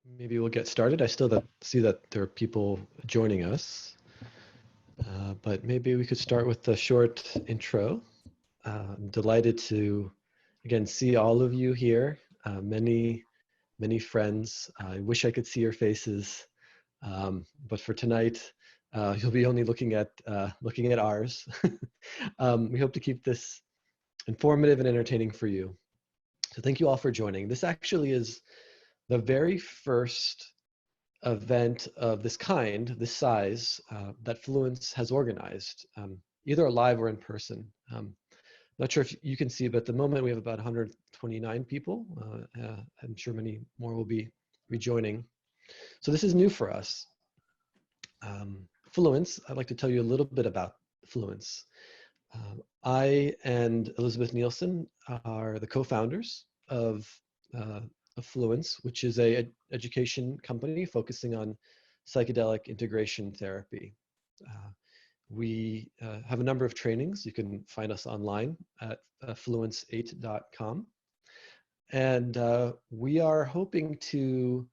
Maybe we'll get started. I still see that there are people joining us, but maybe we could start with a short intro. I'm delighted to, again, see all of you here, many friends. I wish I could see your faces, but for tonight, you'll be only looking at ours. We hope to keep this informative and entertaining for you. So thank you all for joining. This actually is the very first event of this kind, this size, that Fluence has organized, either live or in person. Not sure if you can see, but at the moment we have about 129 people. I'm sure many more will be rejoining. So this is new for us. Fluence, I'd like to tell you a little bit about Fluence. I and Elizabeth Nielsen are the co-founders of Fluence, which is an education company focusing on psychedelic integration therapy. We have a number of trainings. You can find us online at fluence8.com. And we are hoping to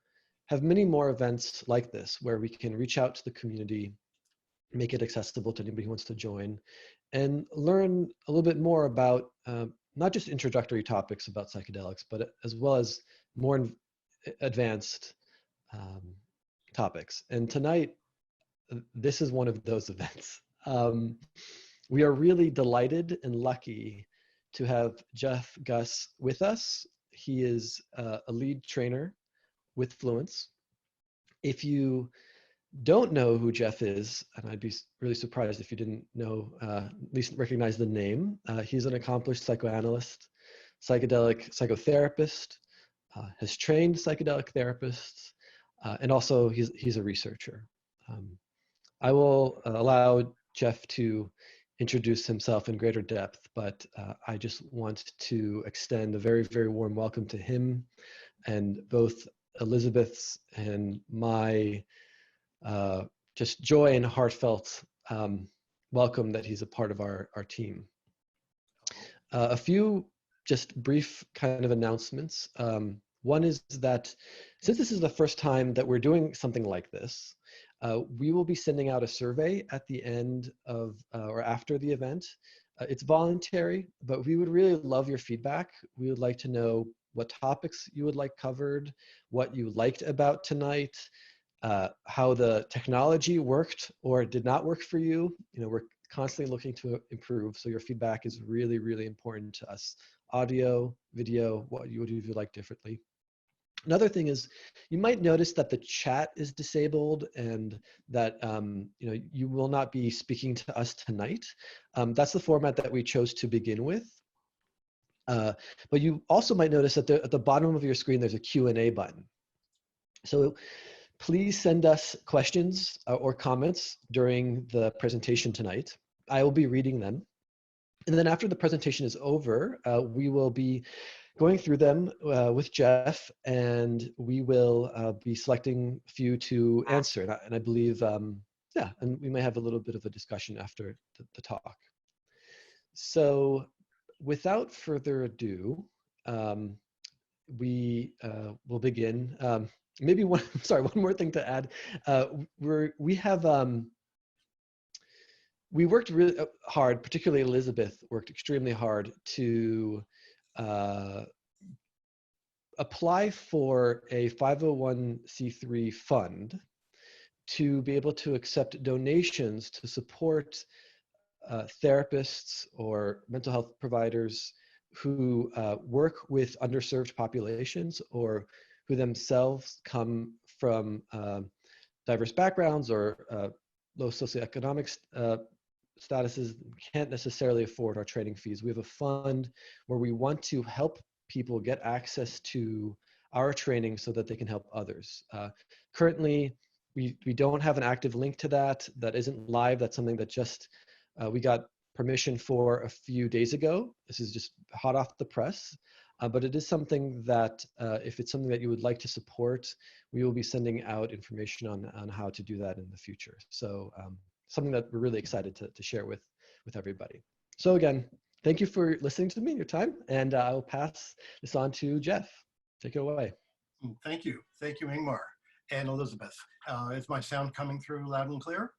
have many more events like this where we can reach out to the community, make it accessible to anybody who wants to join, and learn a little bit more about not just introductory topics about psychedelics, but as well as more advanced topics. And tonight, this is one of those events. We are really delighted and lucky to have Jeff Guss with us. He is a lead trainer with Fluence. If you don't know who Jeff is, and I'd be really surprised if you didn't know, at least recognize the name, he's an accomplished psychoanalyst, psychedelic psychotherapist, has trained psychedelic therapists, and also he's a researcher. I will allow Jeff to introduce himself in greater depth, but I just want to extend a very, very warm welcome to him and both Elizabeth's and my just joy and heartfelt welcome that he's a part of our team. A few just brief kind of announcements. One is that since this is the first time that we're doing something like this, we will be sending out a survey at the end of or after the event. It's voluntary, but we would really love your feedback. We would like to know what topics you would like covered, what you liked about tonight, how the technology worked or did not work for you. You know, we're constantly looking to improve, so your feedback is really, really important to us. Audio, video, what would you like differently? Another thing is, you might notice that the chat is disabled and that you know, you will not be speaking to us tonight. That's the format that we chose to begin with. But you also might notice that at the bottom of your screen, there's a Q&A button. So please send us questions or comments during the presentation tonight. I will be reading them. And then after the presentation is over, we will be going through them with Jeff, and we will be selecting a few to answer. And I believe, yeah, and we may have a little bit of a discussion after the talk. So without further ado, we will begin. Maybe one more thing to add. We worked really hard, particularly Elizabeth worked extremely hard to apply for a 501c3 fund to be able to accept donations to support therapists or mental health providers who work with underserved populations or who themselves come from diverse backgrounds or low socioeconomic statuses, can't necessarily afford our training fees. We have a fund where we want to help people get access to our training so that they can help others. Currently, we don't have an active link to that. That isn't live. That's something that just we got permission for a few days ago. This is just hot off the press. But it is something that if it's something that you would like to support, we will be sending out information on how to do that in the future. So something that we're really excited to share with everybody. So again, thank you for listening to me and your time, and I will pass this on to Jeff. Take it away. Thank you. Thank you, Ingmar and Elizabeth. Is my sound coming through loud and clear?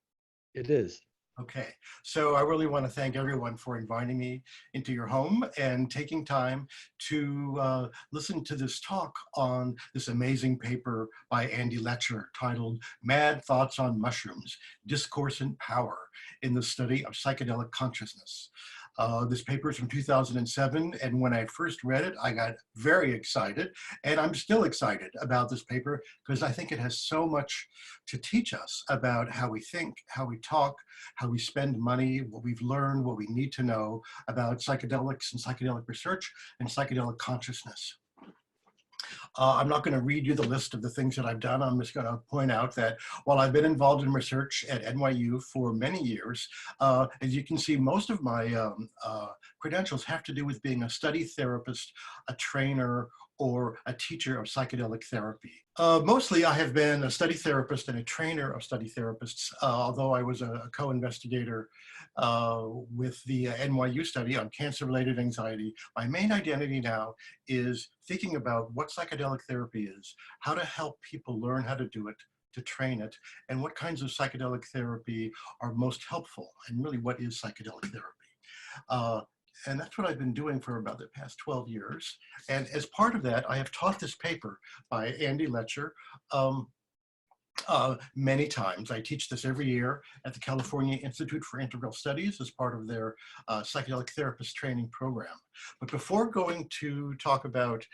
It is. Okay, so I really want to thank everyone for inviting me into your home and taking time to listen to this talk on this amazing paper by Andy Letcher titled Mad Thoughts on Mushrooms, Discourse and Power in the Study of Psychedelic Consciousness. This paper is from 2007, and when I first read it, I got very excited, and I'm still excited about this paper because I think it has so much to teach us about how we think, how we talk, how we spend money, what we've learned, what we need to know about psychedelics and psychedelic research and psychedelic consciousness. I'm not going to read you the list of the things that I've done. I'm just going to point out that while I've been involved in research at NYU for many years, as you can see, most of my credentials have to do with being a study therapist, a trainer, or a teacher of psychedelic therapy. Mostly I have been a study therapist and a trainer of study therapists, although I was a co-investigator with the NYU study on cancer-related anxiety. My main identity now is thinking about what psychedelic therapy is, how to help people learn how to do it, to train it, and what kinds of psychedelic therapy are most helpful, and really what is psychedelic therapy. And that's what I've been doing for about the past 12 years. And as part of that, I have taught this paper by Andy Letcher many times. I teach this every year at the California Institute for Integral Studies as part of their psychedelic therapist training program. But before going to talk about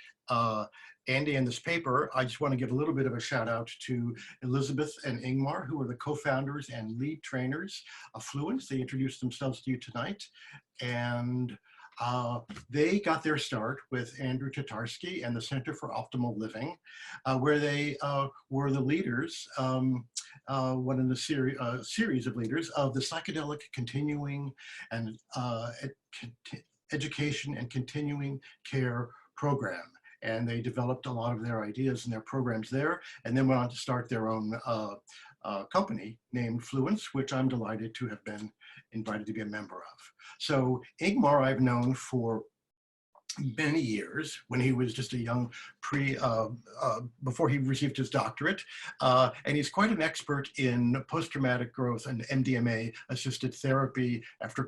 Andy and this paper, I just want to give a little bit of a shout out to Elizabeth and Ingmar, who are the co-founders and lead trainers of Fluence. They introduced themselves to you tonight. And they got their start with Andrew Tatarsky and the Center for Optimal Living, where they were the leaders, one in the series of leaders of the psychedelic continuing and education and continuing care program. And they developed a lot of their ideas and their programs there, and then went on to start their own company named Fluence, which I'm delighted to have been invited to be a member of. So Ingmar I've known for many years, when he was just a young before he received his doctorate, and he's quite an expert in post-traumatic growth and MDMA assisted therapy after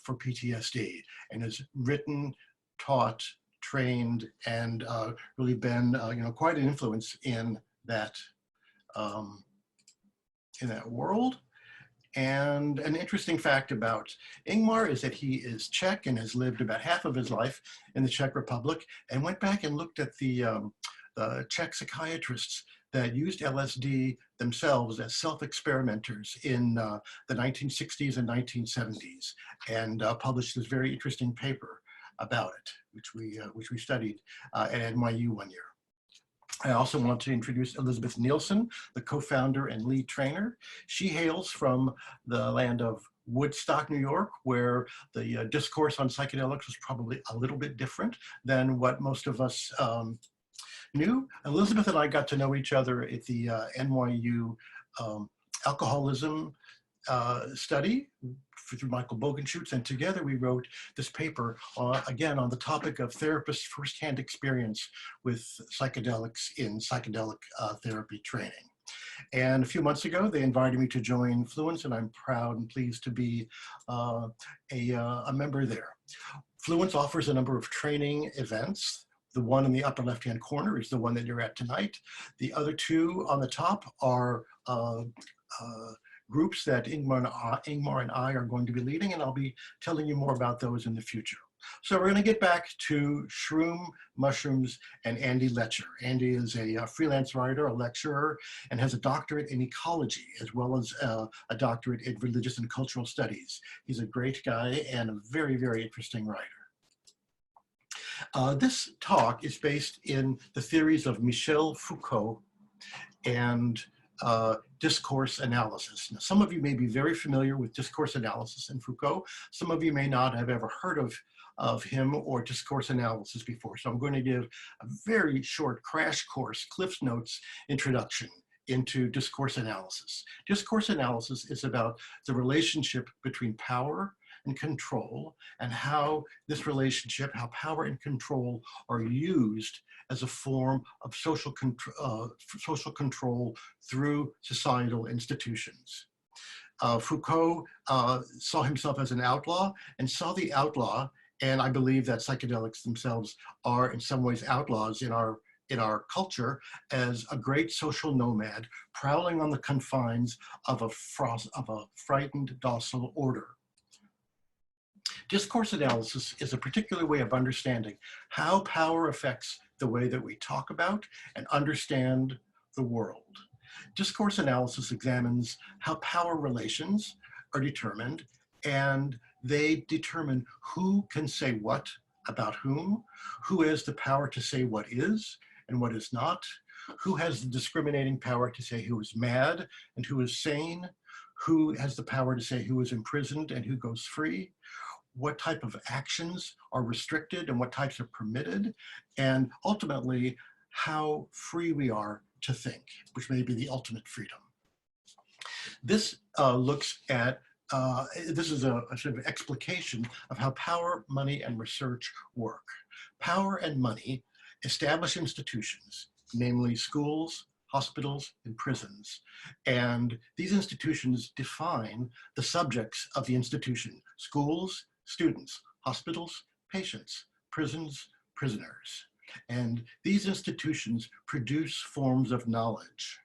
for PTSD, and has written, taught, trained, and really been quite an influence in that world. And an interesting fact about Ingmar is that he is Czech and has lived about half of his life in the Czech Republic, and went back and looked at the Czech psychiatrists that used LSD themselves as self-experimenters in the 1960s and 1970s, and published this very interesting paper about it, which we studied at NYU one year. I also want to introduce Elizabeth Nielsen, the co-founder and lead trainer. She hails from the land of Woodstock, New York, where the discourse on psychedelics was probably a little bit different than what most of us knew. Elizabeth and I got to know each other at the NYU alcoholism study through Michael Bogenschutz, and together we wrote this paper again on the topic of therapists' firsthand experience with psychedelics in psychedelic therapy training. And a few months ago, they invited me to join Fluence, and I'm proud and pleased to be a member there. Fluence offers a number of training events. The one in the upper left-hand corner is the one that you're at tonight. The other two on the top are groups that Ingmar and I are going to be leading, and I'll be telling you more about those in the future. So we're going to get back to shroom, mushrooms, and Andy Letcher. Andy is a freelance writer, a lecturer, and has a doctorate in ecology, as well as a doctorate in religious and cultural studies. He's a great guy and a very, very interesting writer. This talk is based in the theories of Michel Foucault and discourse analysis. Now, some of you may be very familiar with discourse analysis and Foucault. Some of you may not have ever heard of him or discourse analysis before. So I'm going to give a very short crash course, Cliff's Notes introduction into discourse analysis. Discourse analysis is about the relationship between power, and control, and how this relationship, how power and control are used as a form of social control through societal institutions. Foucault saw himself as an outlaw and saw the outlaw, and I believe that psychedelics themselves are in some ways outlaws in our culture, as a great social nomad prowling on the confines of a frightened, docile order. Discourse analysis is a particular way of understanding how power affects the way that we talk about and understand the world. Discourse analysis examines how power relations are determined, and they determine who can say what about whom, who has the power to say what is and what is not, who has the discriminating power to say who is mad and who is sane, who has the power to say who is imprisoned and who goes free, what type of actions are restricted and what types are permitted, and ultimately how free we are to think, which may be the ultimate freedom. This looks at, this is a sort of explication of how power, money, and research work. Power and money establish institutions, namely schools, hospitals, and prisons. And these institutions define the subjects of the institution: schools, students, hospitals, patients, prisons, prisoners. And these institutions produce forms of knowledge.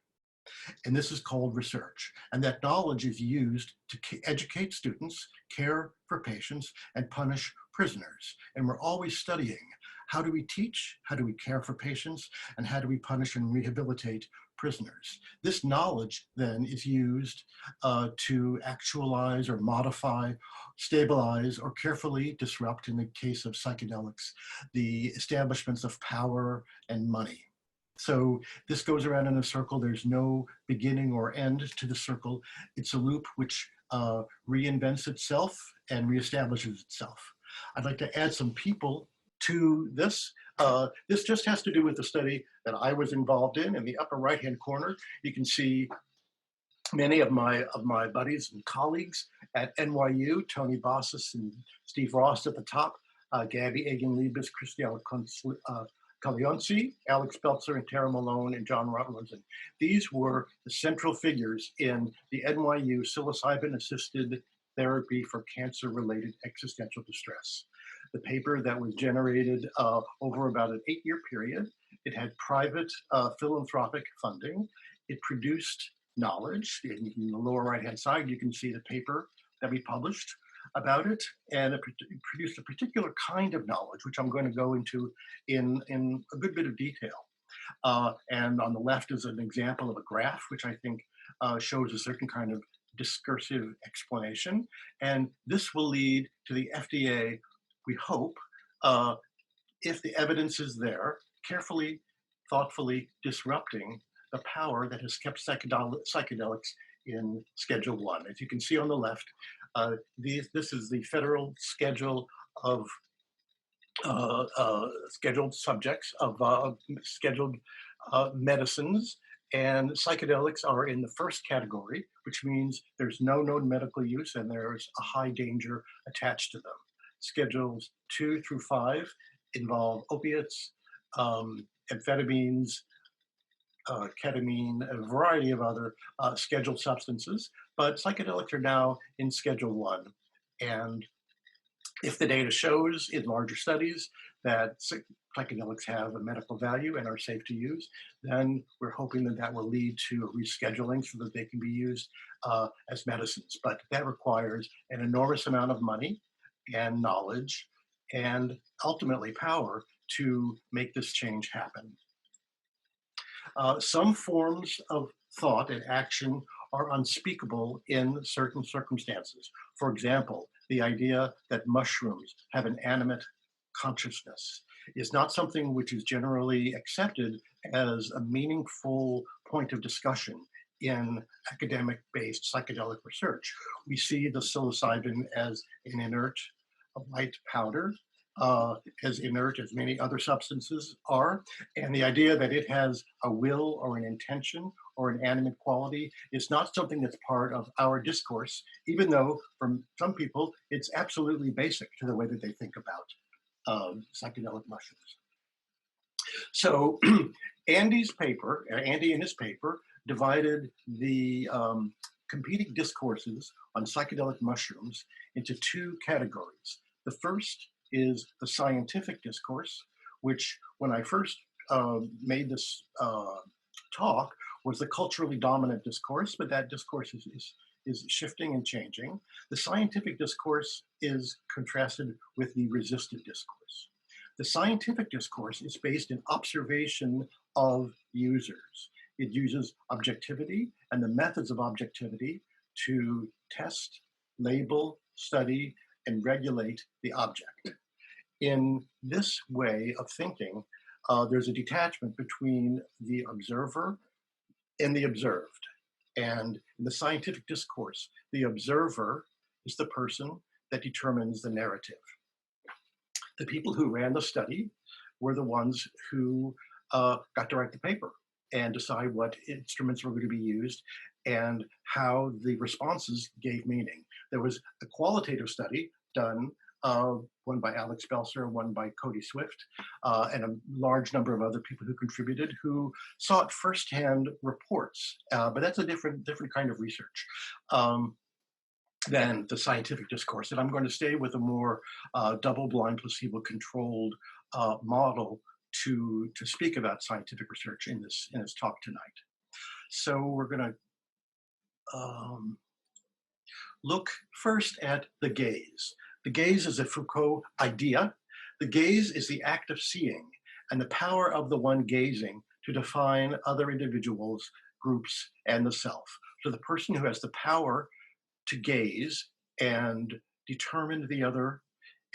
And this is called research. And that knowledge is used to educate students, care for patients, and punish prisoners. And we're always studying: how do we teach, how do we care for patients, and how do we punish and rehabilitate prisoners? This knowledge then is used to actualize or modify, stabilize, or carefully disrupt, in the case of psychedelics, the establishments of power and money. So this goes around in a circle. There's no beginning or end to the circle. It's a loop which reinvents itself and reestablishes itself. I'd like to add some people to this. This just has to do with the study that I was involved in. In the upper right-hand corner, you can see many of my buddies and colleagues at NYU, Tony Bossis and Steve Ross at the top, Gabby Egan-Liebes, Cristiano Caglionci, Alex Belzer, and Tara Malone, and John Rutland. And these were the central figures in the NYU psilocybin-assisted therapy for cancer-related existential distress. The paper that was generated over about an 8-year period. It had private philanthropic funding. It produced knowledge. In the lower right-hand side, you can see the paper that we published about it, and it produced a particular kind of knowledge, which I'm going to go into in a good bit of detail. And on the left is an example of a graph, which I think shows a certain kind of discursive explanation. And this will lead to the FDA, we hope, if the evidence is there, carefully, thoughtfully disrupting the power that has kept psychedelics in Schedule 1. As you can see on the left, this is the federal schedule of scheduled subjects, of scheduled medicines, and psychedelics are in the first category, which means there's no known medical use and there's a high danger attached to them. Schedules 2 through 5 involve opiates, amphetamines, ketamine, a variety of other scheduled substances, but psychedelics are now in Schedule 1. And if the data shows in larger studies that psychedelics have a medical value and are safe to use, then we're hoping that that will lead to rescheduling so that they can be used as medicines. But that requires an enormous amount of money and knowledge and ultimately power to make this change happen. Some forms of thought and action are unspeakable in certain circumstances. For example, the idea that mushrooms have an animate consciousness is not something which is generally accepted as a meaningful point of discussion in academic-based psychedelic research. We see the psilocybin as an inert, a white powder, as inert as many other substances are. And the idea that it has a will or an intention or an animate quality is not something that's part of our discourse, even though for some people, it's absolutely basic to the way that they think about psychedelic mushrooms. So Andy in his paper divided the competing discourses on psychedelic mushrooms into two categories. The first is the scientific discourse, which when I first made this talk was the culturally dominant discourse, but that discourse is shifting and changing. The scientific discourse is contrasted with the resistive discourse. The scientific discourse is based in observation of users. It uses objectivity and the methods of objectivity to test, label, study, and regulate the object. In this way of thinking, there's a detachment between the observer and the observed. And in the scientific discourse, the observer is the person that determines the narrative. The people who ran the study were the ones who got to write the paper and decide what instruments were going to be used and how the responses gave meaning. There was a qualitative study done, one by Alex Belser, one by Cody Swift, and a large number of other people who contributed who sought firsthand reports, but that's a different kind of research than the scientific discourse. And I'm going to stay with a more double-blind, placebo-controlled model to speak about scientific research in this talk tonight. So we're going to look first at the gaze. The gaze is a Foucault idea. The gaze is the act of seeing and the power of the one gazing to define other individuals, groups, and the self. So the person who has the power to gaze and determine the other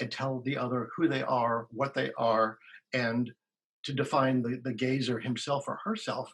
and tell the other who they are, what they are, and to define the gazer himself or herself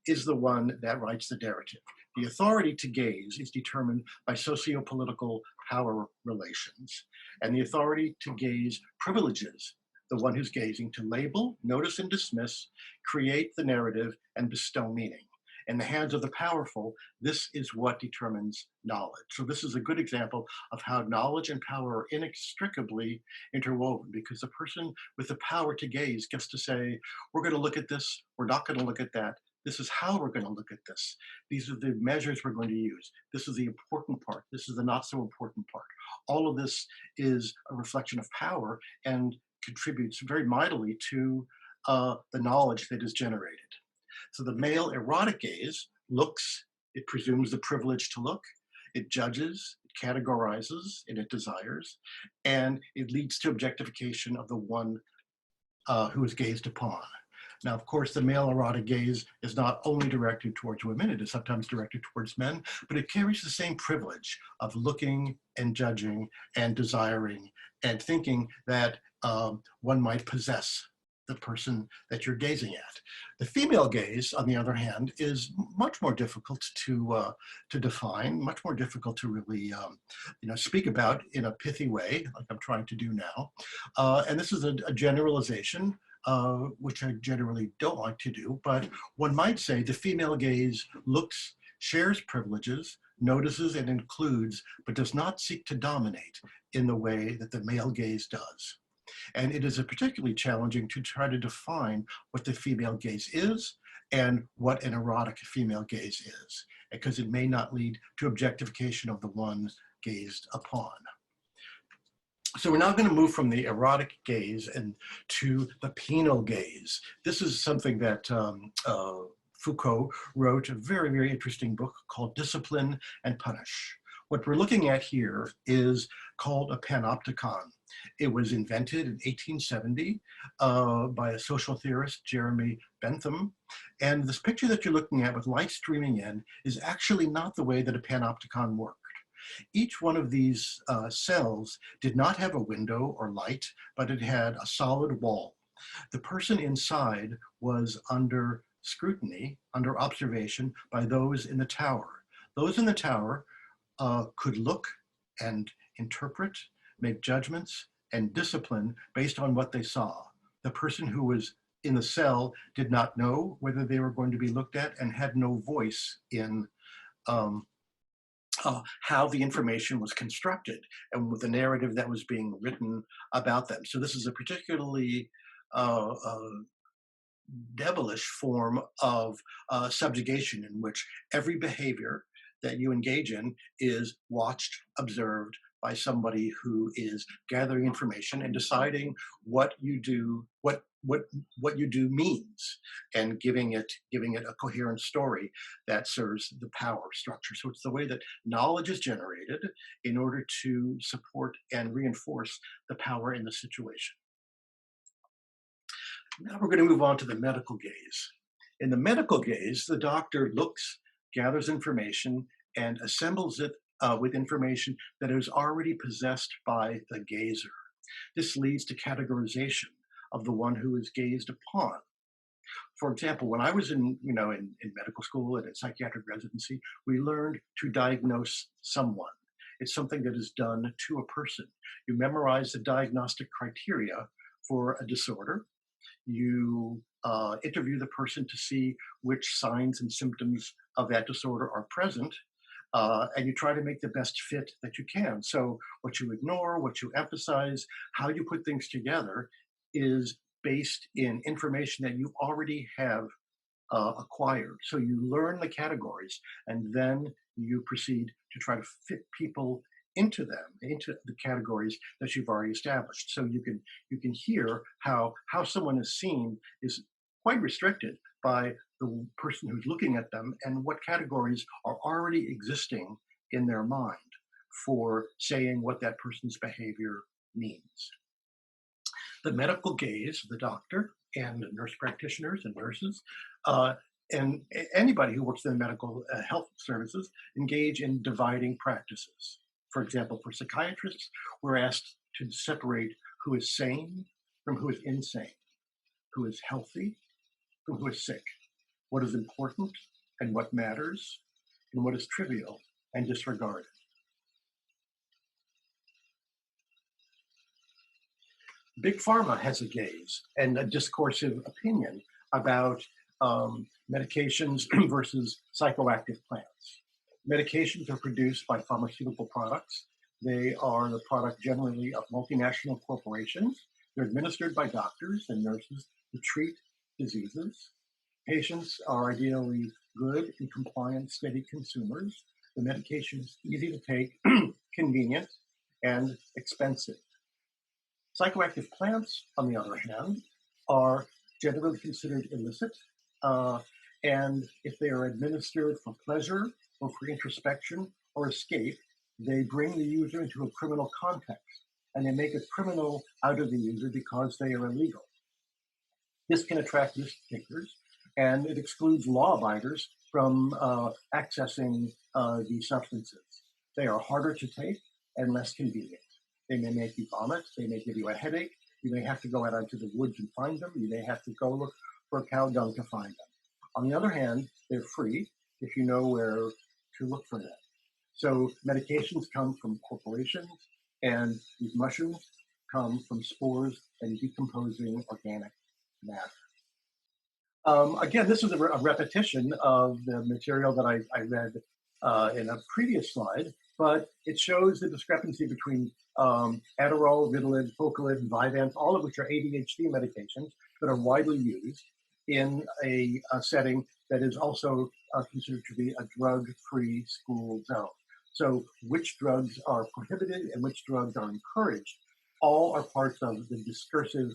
is the one that writes the narrative. The authority to gaze is determined by socio-political power relations. And the authority to gaze privileges the one who's gazing to label, notice and dismiss, create the narrative, and bestow meaning. In the hands of the powerful, this is what determines knowledge. So this is a good example of how knowledge and power are inextricably interwoven, because the person with the power to gaze gets to say, we're going to look at this, we're not going to look at that. This is how we're going to look at this. These are the measures we're going to use. This is the important part. This is the not so important part. All of this is a reflection of power and contributes very mightily to the knowledge that is generated. So the male erotic gaze looks, it presumes the privilege to look, it judges, it categorizes, and it desires, and it leads to objectification of the one who is gazed upon. Now, of course, the male erotic gaze is not only directed towards women, it is sometimes directed towards men, but it carries the same privilege of looking and judging and desiring and thinking that one might possess the person that you're gazing at. The female gaze, on the other hand, is much more difficult to define, much more difficult to really speak about in a pithy way, like I'm trying to do now. And this is a generalization, which I generally don't like to do, but one might say the female gaze looks, shares privileges, notices and includes, but does not seek to dominate in the way that the male gaze does. And it is particularly challenging to try to define what the female gaze is and what an erotic female gaze is, because it may not lead to objectification of the one gazed upon. So we're now going to move from the erotic gaze and to the penal gaze. This is something that Foucault wrote a very, very interesting book called Discipline and Punish. What we're looking at here is called a panopticon. It was invented in 1870 by a social theorist, Jeremy Bentham. And this picture that you're looking at with light streaming in is actually not the way that a panopticon worked. Each one of these cells did not have a window or light, but it had a solid wall. The person inside was under scrutiny, under observation by those in the tower. Those in the tower could look and interpret, make judgments, and discipline based on what they saw. The person who was in the cell did not know whether they were going to be looked at and had no voice in how the information was constructed and with the narrative that was being written about them. So this is a particularly devilish form of subjugation in which every behavior that you engage in is watched, observed by somebody who is gathering information and deciding what you do, what you do means, and giving it a coherent story that serves the power structure. So it's the way that knowledge is generated in order to support and reinforce the power in the situation. Now we're going to move on to the medical gaze. In the medical gaze, the doctor looks, gathers information, and assembles it with information that is already possessed by the gazer. This leads to categorization of the one who is gazed upon. For example, when I was in medical school and in psychiatric residency, we learned to diagnose someone. It's something that is done to a person. You memorize the diagnostic criteria for a disorder. You interview the person to see which signs and symptoms of that disorder are present, and you try to make the best fit that you can. So what you ignore, what you emphasize, how you put things together is based in information that you already have acquired. So you learn the categories, and then you proceed to try to fit people into the categories that you've already established. So you can hear how someone is seen is quite restricted by the person who's looking at them and what categories are already existing in their mind for saying what that person's behavior means. The medical gaze, the doctor and nurse practitioners and nurses, and anybody who works in the medical health services engage in dividing practices. For example, for psychiatrists, we're asked to separate who is sane from who is insane, who is healthy from who is sick, what is important and what matters, and what is trivial and disregarded. Big Pharma has a gaze and a discursive opinion about medications versus psychoactive plants. Medications are produced by pharmaceutical products. They are the product generally of multinational corporations. They're administered by doctors and nurses to treat diseases. Patients are ideally good and compliant, steady consumers. The medication is easy to take, convenient, and expensive. Psychoactive plants, on the other hand, are generally considered illicit, and if they are administered for pleasure or for introspection or escape, they bring the user into a criminal context, and they make a criminal out of the user because they are illegal. This can attract risk takers, and it excludes law-abiders from accessing these substances. They are harder to take and less convenient. They may make you vomit, they may give you a headache, you may have to go out into the woods and find them, you may have to go look for cow dung to find them. On the other hand, they're free if you know where to look for them. So medications come from corporations, and these mushrooms come from spores and decomposing organic matter. Again, this is a repetition of the material that I read in a previous slide, but it shows the discrepancy between Adderall, Ritalin, Focalid, and Vyvanse, all of which are ADHD medications that are widely used in a setting that is also considered to be a drug-free school zone. So which drugs are prohibited and which drugs are encouraged, all are parts of the discursive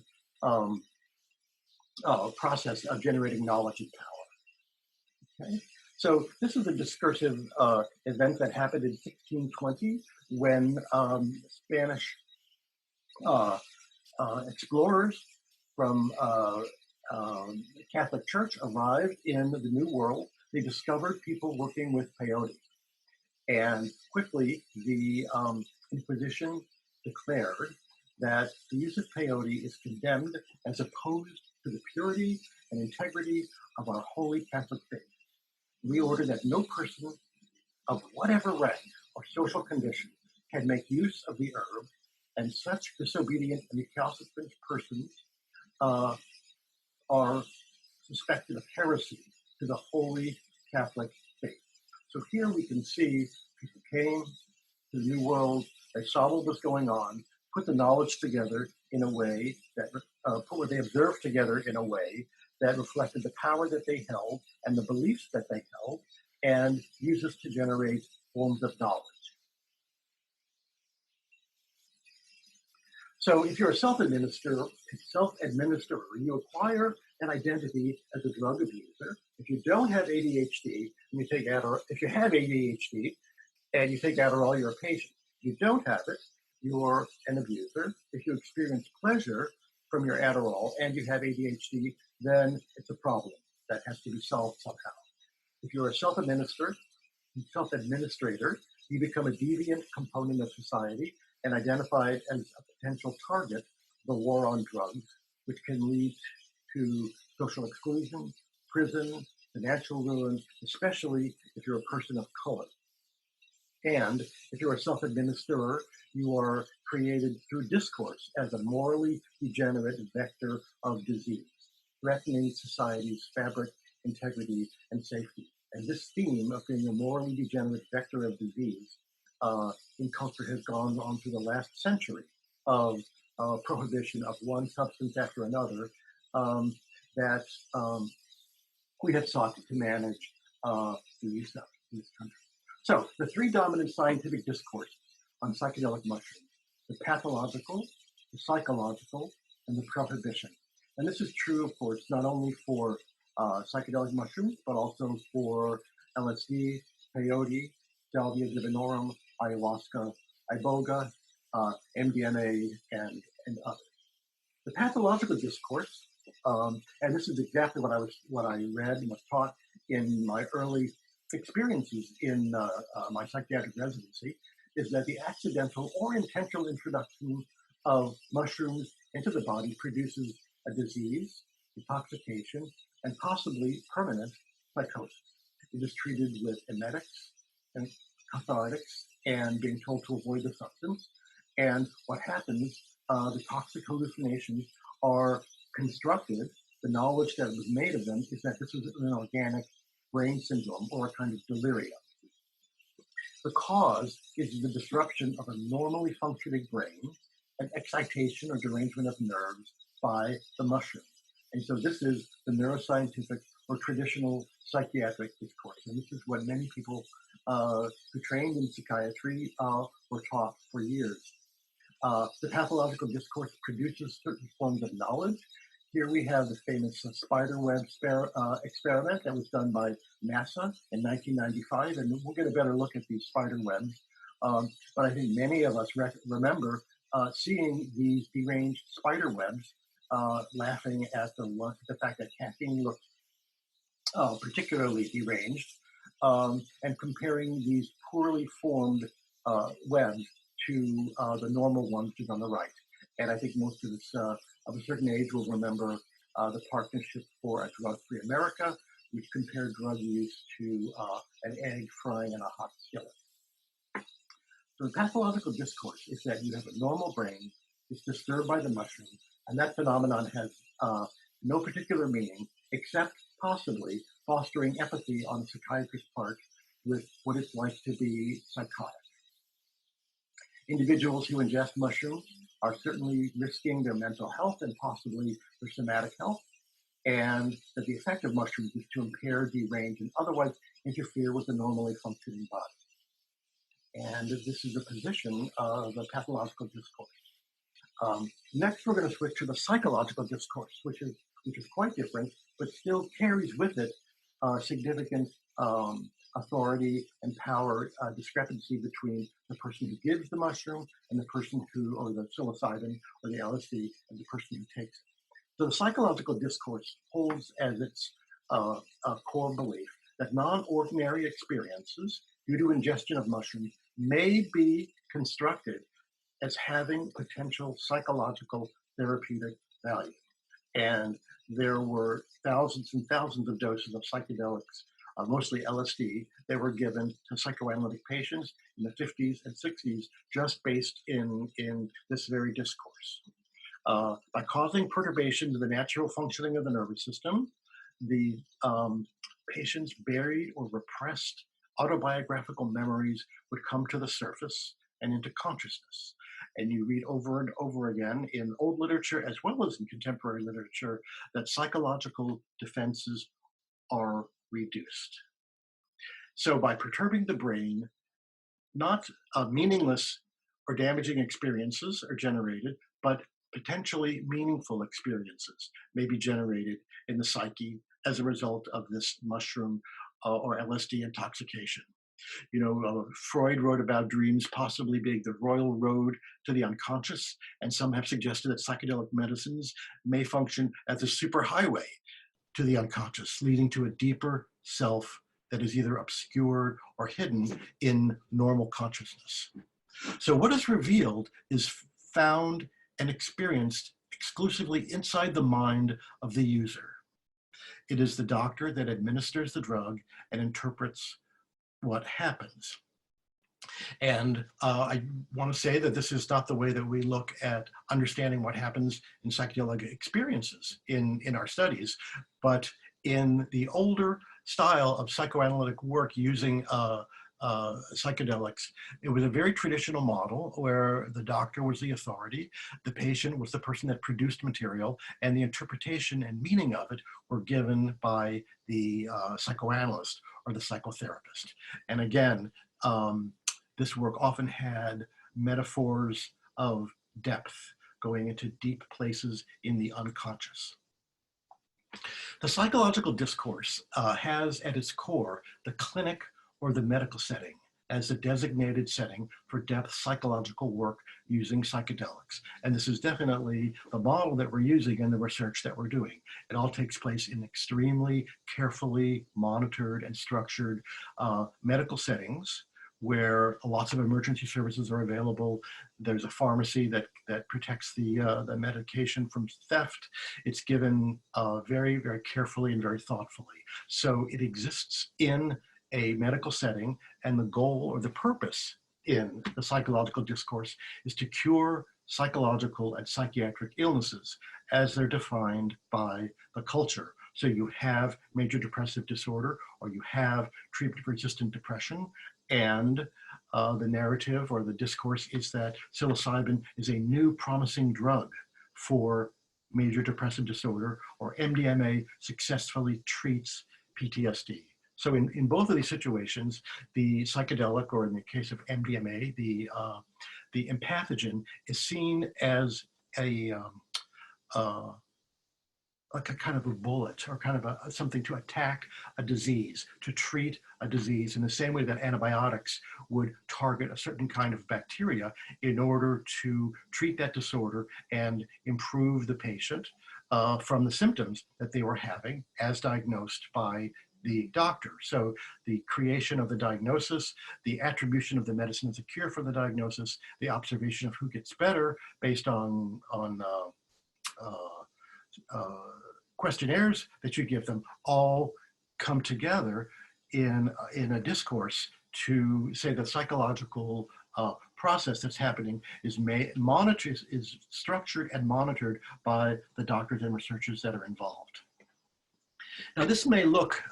process of generating knowledge and power. Okay? So this is a discursive event that happened in 1620 when Spanish explorers from the Catholic Church arrived in the New World. They discovered people working with peyote. And quickly, the Inquisition declared that the use of peyote is condemned as opposed to the purity and integrity of our holy Catholic faith. We order that no person of whatever rank or social condition can make use of the herb, and such disobedient and recalcitrant persons are suspected of heresy to the Holy Catholic faith. So here we can see people came to the New World, they saw what was going on, put the knowledge together in a way that, put what they observed together in a way that reflected the power that they held and the beliefs that they held, and used this to generate forms of knowledge. So if you're a self-administerer, you acquire an identity as a drug abuser. If you don't have ADHD, and you take Adderall, if you have ADHD and you take Adderall, you're a patient. If you don't have it, you're an abuser. If you experience pleasure from your Adderall and you have ADHD, then it's a problem that has to be solved somehow. If you're a self-administrator, you become a deviant component of society and identified as a potential target, the war on drugs, which can lead to social exclusion, prison, financial ruin, especially if you're a person of color. And if you're a self-administerer, you are created through discourse as a morally degenerate vector of disease, threatening society's fabric, integrity, and safety. And this theme of being a morally degenerate vector of disease in culture has gone on through the last century of prohibition of one substance after another that we have sought to manage the use of in this country. So the three dominant scientific discourses on psychedelic mushrooms: the pathological, the psychological, and the prohibition. And this is true, of course, not only for psychedelic mushrooms, but also for LSD, peyote, salvia divinorum, ayahuasca, iboga, MDMA, and others. The pathological discourse, and this is exactly what I read and was taught in my early experiences in my psychiatric residency, is that the accidental or intentional introduction of mushrooms into the body produces a disease, intoxication, and possibly permanent psychosis. It is treated with emetics and cathartics and being told to avoid the substance. And what happens, the toxic hallucinations are constructed. The knowledge that was made of them is that this is an organic brain syndrome or a kind of delirium. The cause is the disruption of a normally functioning brain, an excitation or derangement of nerves by the mushroom. And so this is the neuroscientific or traditional psychiatric discourse. And this is what many people who trained in psychiatry were taught for years. The pathological discourse produces certain forms of knowledge. Here we have the famous spiderweb experiment that was done by NASA in 1995, and we'll get a better look at these spider webs. But I think many of us remember seeing these deranged spider webs, laughing at the fact that caffeine looked particularly deranged, and comparing these poorly formed webs to the normal ones, which is on the right. And I think most of us of a certain age will remember the Partnership for a Drug-Free America, which compared drug use to an egg frying in a hot skillet. So the pathological discourse is that you have a normal brain, it's disturbed by the mushroom, and that phenomenon has no particular meaning except possibly fostering empathy on the psychiatrist's part with what it's like to be psychotic. Individuals who ingest mushrooms are certainly risking their mental health and possibly their somatic health, and that the effect of mushrooms is to impair, derange, and otherwise interfere with the normally functioning body. And this is the position of the pathological discourse. Next, we're going to switch to the psychological discourse, which is quite different, but still carries with it significant authority and power discrepancy between the person who gives the mushroom and the person who, or the psilocybin or the LSD, and the person who takes it. So the psychological discourse holds as its core belief that non-ordinary experiences due to ingestion of mushrooms may be constructed as having potential psychological therapeutic value. And there were thousands and thousands of doses of psychedelics mostly LSD, that were given to psychoanalytic patients in the 50s and 60s, just based in this very discourse. By causing perturbation to the natural functioning of the nervous system, the patient's buried or repressed autobiographical memories would come to the surface and into consciousness. And you read over and over again in old literature as well as in contemporary literature that psychological defenses are reduced. So by perturbing the brain, not meaningless or damaging experiences are generated, but potentially meaningful experiences may be generated in the psyche as a result of this mushroom or LSD intoxication. Freud wrote about dreams possibly being the royal road to the unconscious, and some have suggested that psychedelic medicines may function as a superhighway to the unconscious, leading to a deeper self that is either obscured or hidden in normal consciousness. So what is revealed is found and experienced exclusively inside the mind of the user. It is the doctor that administers the drug and interprets what happens. And I want to say that this is not the way that we look at understanding what happens in psychedelic experiences in our studies, but in the older style of psychoanalytic work using psychedelics, it was a very traditional model where the doctor was the authority, the patient was the person that produced material, and the interpretation and meaning of it were given by the psychoanalyst or the psychotherapist. And again, this work often had metaphors of depth, going into deep places in the unconscious. The psychological discourse has at its core the clinic or the medical setting as a designated setting for depth psychological work using psychedelics. And this is definitely the model that we're using in the research that we're doing. It all takes place in extremely carefully monitored and structured medical settings where lots of emergency services are available. There's a pharmacy that protects the medication from theft. It's given very, very carefully and very thoughtfully. So it exists in a medical setting, and the goal or the purpose in the psychological discourse is to cure psychological and psychiatric illnesses as they're defined by the culture. So you have major depressive disorder, or you have treatment-resistant depression, and the narrative or the discourse is that psilocybin is a new promising drug for major depressive disorder, or MDMA successfully treats PTSD. So in both of these situations, the psychedelic, or in the case of MDMA, the empathogen is seen as like a kind of a bullet, or kind of something to attack a disease, to treat a disease in the same way that antibiotics would target a certain kind of bacteria in order to treat that disorder and improve the patient from the symptoms that they were having as diagnosed by the doctor. So the creation of the diagnosis, the attribution of the medicine as a cure for the diagnosis, the observation of who gets better based on questionnaires that you give them, all come together in a discourse to say the psychological process that's happening is structured and monitored by the doctors and researchers that are involved. Now, this may look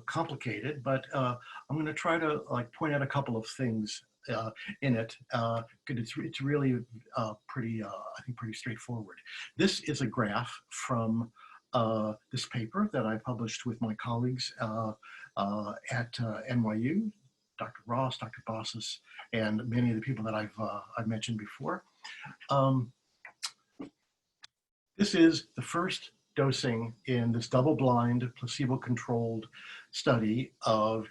complicated, but I'm going to try to point out a couple of things in it, because it's really pretty, I think, pretty straightforward. This is a graph from this paper that I published with my colleagues at NYU, Dr. Ross, Dr. Bossis, and many of the people that I've mentioned before. This is the first dosing in this double-blind, placebo-controlled study of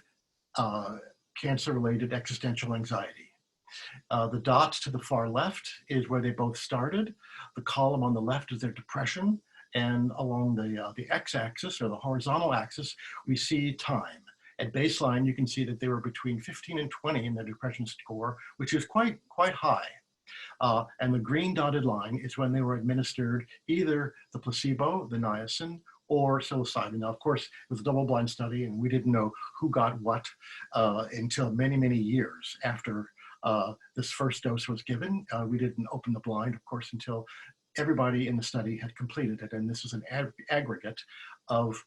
cancer-related existential anxiety. The dots to the far left is where they both started. The column on the left is their depression, and along the x-axis, or the horizontal axis, we see time. At baseline, you can see that they were between 15 and 20 in their depression score, which is quite high. And the green dotted line is when they were administered either the placebo, the niacin, or psilocybin. Now, of course, it was a double-blind study, and we didn't know who got what until many, many years after this first dose was given. We didn't open the blind, of course, until everybody in the study had completed it. And this is an aggregate of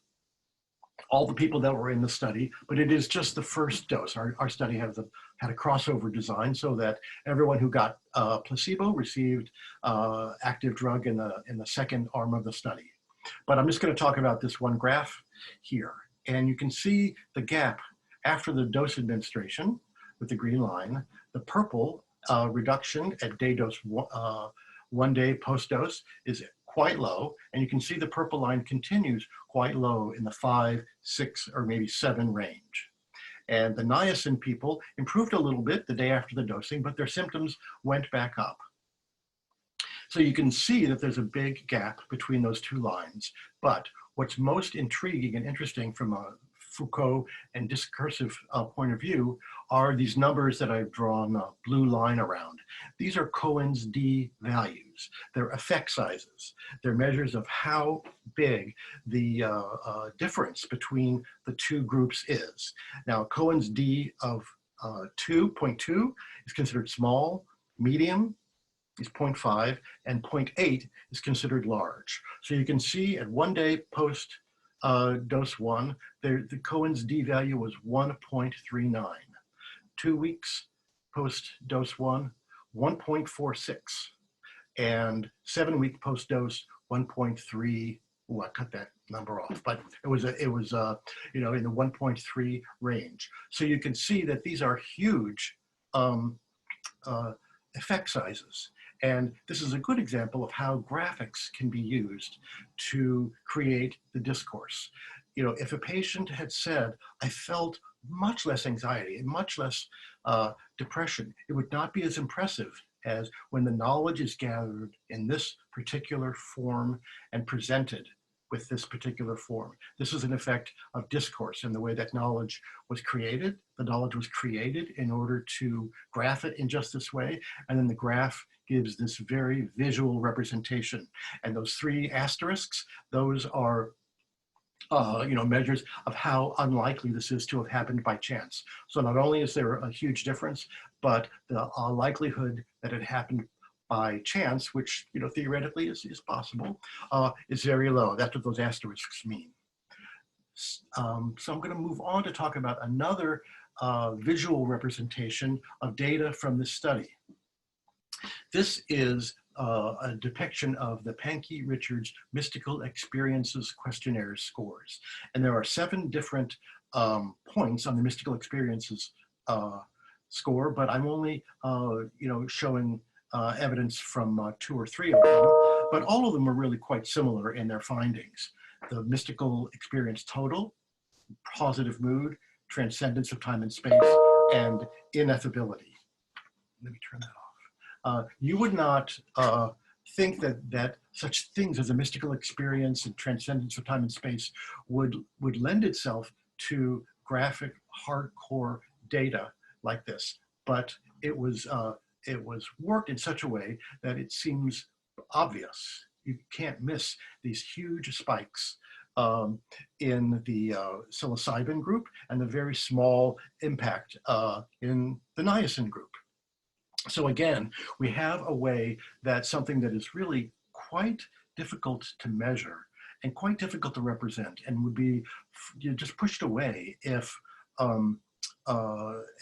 all the people that were in the study, but it is just the first dose. Our study had a crossover design so that everyone who got placebo received active drug in the second arm of the study. But I'm just going to talk about this one graph here. And you can see the gap after the dose administration with the green line. The purple reduction at day dose 1 day post-dose is quite low. And you can see the purple line continues quite low in the 5, 6, or maybe 7 range. And the niacin people improved a little bit the day after the dosing, but their symptoms went back up. So you can see that there's a big gap between those two lines. But what's most intriguing and interesting from a Foucault and discursive point of view are these numbers that I've drawn a blue line around. These are Cohen's D values. They're effect sizes. They're measures of how big the difference between the two groups is. Now, Cohen's D of 2.2 is considered small, medium is 0.5, and 0.8 is considered large. So you can see at 1 day post dose 1, the Cohen's D value was 1.39. 2 weeks post dose 1, 1.46. And 7 week post dose, 1.3. Oh, I cut that number off, but it was you know, in the 1.3 range. So you can see that these are huge effect sizes. And this is a good example of how graphics can be used to create the discourse. You know, if a patient had said, I felt much less anxiety and much less depression, it would not be as impressive as when the knowledge is gathered in this particular form and presented with this particular form. This is an effect of discourse and the way that knowledge was created. The knowledge was created in order to graph it in just this way. And then the graph gives this very visual representation. And those 3 asterisks, those are you know, measures of how unlikely this is to have happened by chance. So not only is there a huge difference, but the likelihood that it happened by chance, which, you know, theoretically is possible, is very low. That's what those asterisks mean. So I'm going to move on to talk about another visual representation of data from this study. This is a depiction of the Pankey-Richards Mystical Experiences Questionnaire scores. And there are 7 different points on the Mystical Experiences score, but I'm only you know, showing evidence from 2 or 3 of them, but all of them are really quite similar in their findings. The mystical experience total, positive mood, transcendence of time and space, and ineffability. Let me turn that off. You would not think that such things as a mystical experience and transcendence of time and space would lend itself to graphic, hardcore data like this, but it was worked in such a way that it seems obvious. You can't miss these huge spikes in the psilocybin group and the very small impact in the niacin group. So again, we have a way that something that is really quite difficult to measure and quite difficult to represent and would be just pushed away if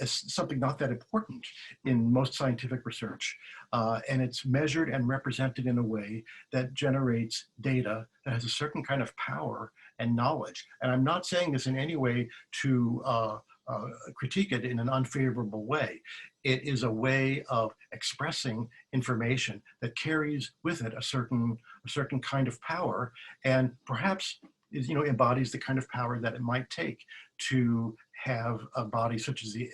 as something not that important in most scientific research. And it's measured and represented in a way that generates data that has a certain kind of power and knowledge. And I'm not saying this in any way to critique it in an unfavorable way. It is a way of expressing information that carries with it a certain kind of power, and perhaps is, you know, embodies the kind of power that it might take to have a body such as the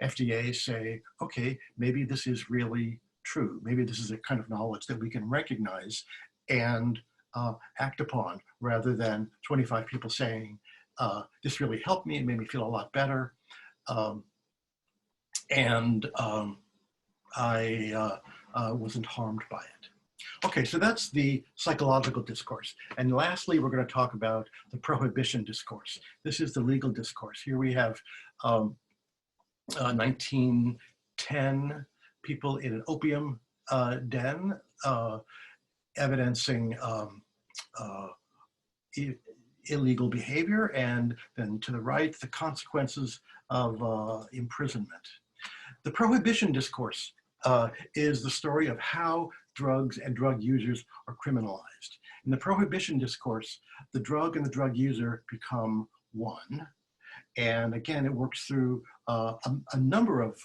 FDA say, okay, maybe this is really true. Maybe this is a kind of knowledge that we can recognize and act upon, rather than 25 people saying, this really helped me, it made me feel a lot better. I wasn't harmed by it. Okay, so that's the psychological discourse. And lastly, we're going to talk about the prohibition discourse. This is the legal discourse. Here we have 1910 people in an opium den evidencing illegal behavior, and then to the right, the consequences of imprisonment. The prohibition discourse is the story of how drugs and drug users are criminalized. In the prohibition discourse, the drug and the drug user become one. And again, it works through a number of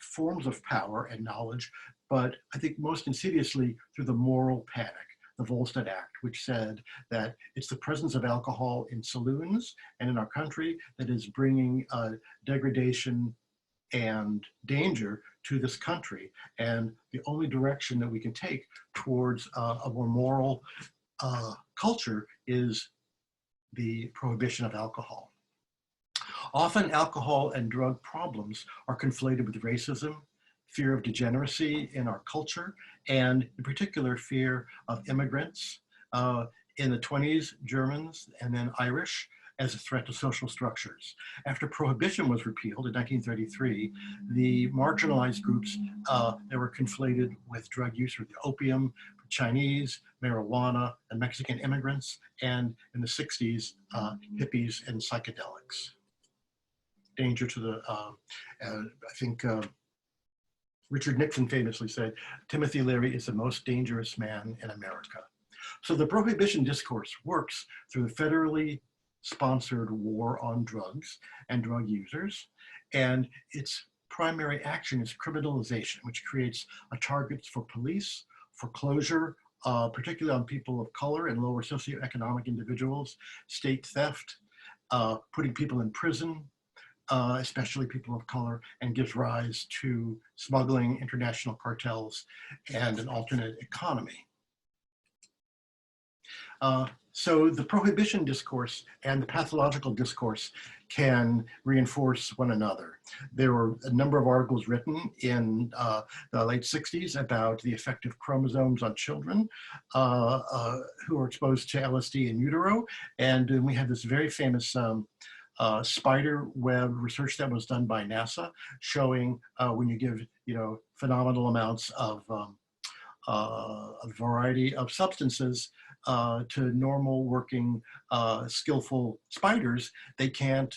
forms of power and knowledge, but I think most insidiously through the moral panic, the Volstead Act, which said that it's the presence of alcohol in saloons and in our country that is bringing degradation and danger to this country. And the only direction that we can take towards a more moral culture is the prohibition of alcohol. Often alcohol and drug problems are conflated with racism, fear of degeneracy in our culture, and in particular fear of immigrants. In the 20s, Germans and then Irish as a threat to social structures. After prohibition was repealed in 1933, the marginalized groups that were conflated with drug use were the opium, Chinese, marijuana, and Mexican immigrants, and in the 60s, hippies and psychedelics. Danger to the, I think Richard Nixon famously said, Timothy Leary is the most dangerous man in America. So the prohibition discourse works through the federally sponsored war on drugs and drug users, and its primary action is criminalization, which creates a target for police, foreclosure, particularly on people of color and lower socioeconomic individuals, state theft, putting people in prison, especially people of color, and gives rise to smuggling, international cartels, and an alternate economy. So the prohibition discourse and the pathological discourse can reinforce one another. There were a number of articles written in the late 60s about the effect of chromosomes on children who are exposed to LSD in utero. And we have this very famous spider web research that was done by NASA showing when you give, phenomenal amounts of a variety of substances to normal working skillful spiders, they can't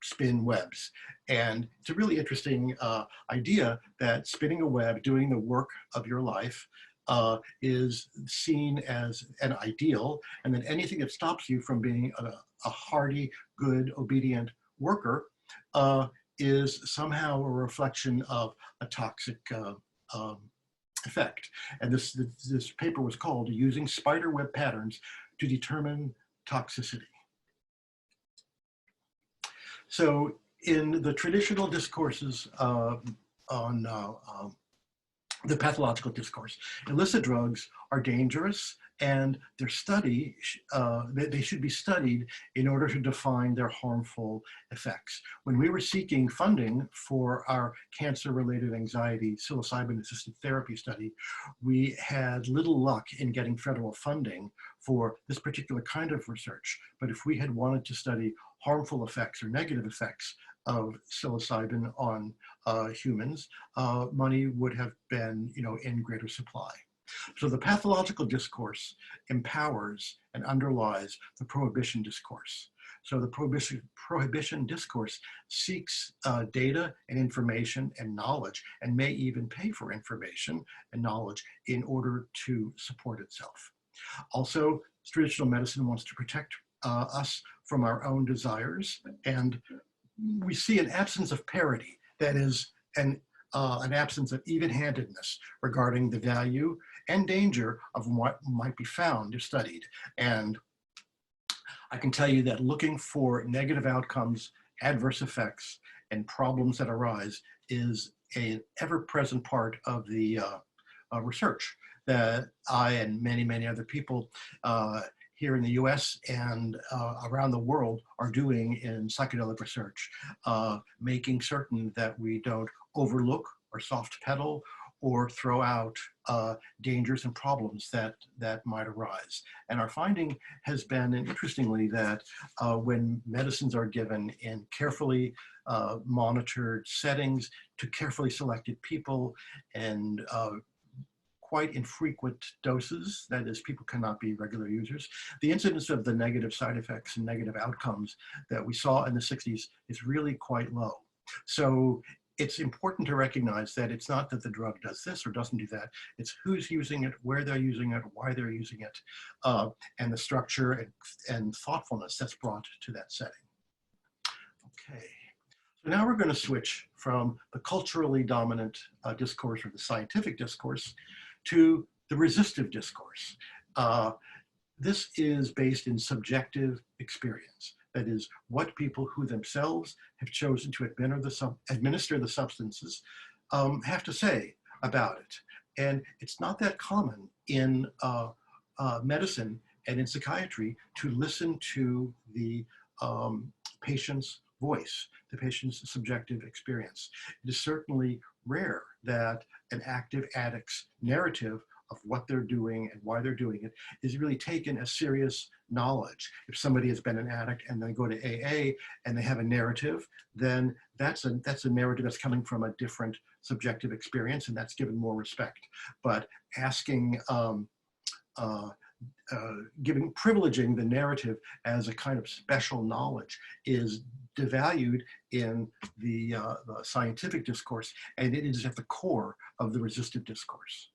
spin webs. And it's a really interesting idea that spinning a web, doing the work of your life, is seen as an ideal, and then anything that stops you from being a hardy, good, obedient worker is somehow a reflection of a toxic effect. And this paper was called Using Spider Web Patterns to Determine Toxicity. So in the traditional discourses on the pathological discourse, illicit drugs are dangerous, and their study, they should be studied in order to define their harmful effects. When we were seeking funding for our cancer-related anxiety psilocybin-assisted therapy study, we had little luck in getting federal funding for this particular kind of research. But if we had wanted to study harmful effects or negative effects of psilocybin on humans, money would have been, in greater supply. So the pathological discourse empowers and underlies the prohibition discourse. So the prohibition discourse seeks data and information and knowledge, and may even pay for information and knowledge in order to support itself. Also, traditional medicine wants to protect us from our own desires, and we see an absence of parity, that is an absence of even-handedness regarding the value and danger of what might be found if studied. And I can tell you that looking for negative outcomes, adverse effects, and problems that arise is an ever-present part of the research that I and many, many other people here in the US and around the world are doing in psychedelic research, making certain that we don't overlook or soft pedal or throw out dangers and problems that might arise. And our finding has been, and interestingly, that when medicines are given in carefully monitored settings to carefully selected people and quite infrequent doses, that is, people cannot be regular users, the incidence of the negative side effects and negative outcomes that we saw in the 60s is really quite low. So it's important to recognize that it's not that the drug does this or doesn't do that, it's who's using it, where they're using it, why they're using it, and the structure and thoughtfulness that's brought to that setting. Okay. So now we're going to switch from the culturally dominant discourse or the scientific discourse to the resistive discourse. This is based in subjective experience. That is, what people who themselves have chosen to administer the substances have to say about it. And it's not that common in medicine and in psychiatry to listen to the patient's voice, the patient's subjective experience. It is certainly rare that an active addict's narrative of what they're doing and why they're doing it is really taken as serious knowledge. If somebody has been an addict and they go to AA and they have a narrative, then that's a narrative that's coming from a different subjective experience, and that's given more respect. But asking, privileging the narrative as a kind of special knowledge is devalued in the scientific discourse, and it is at the core of the resistive discourse.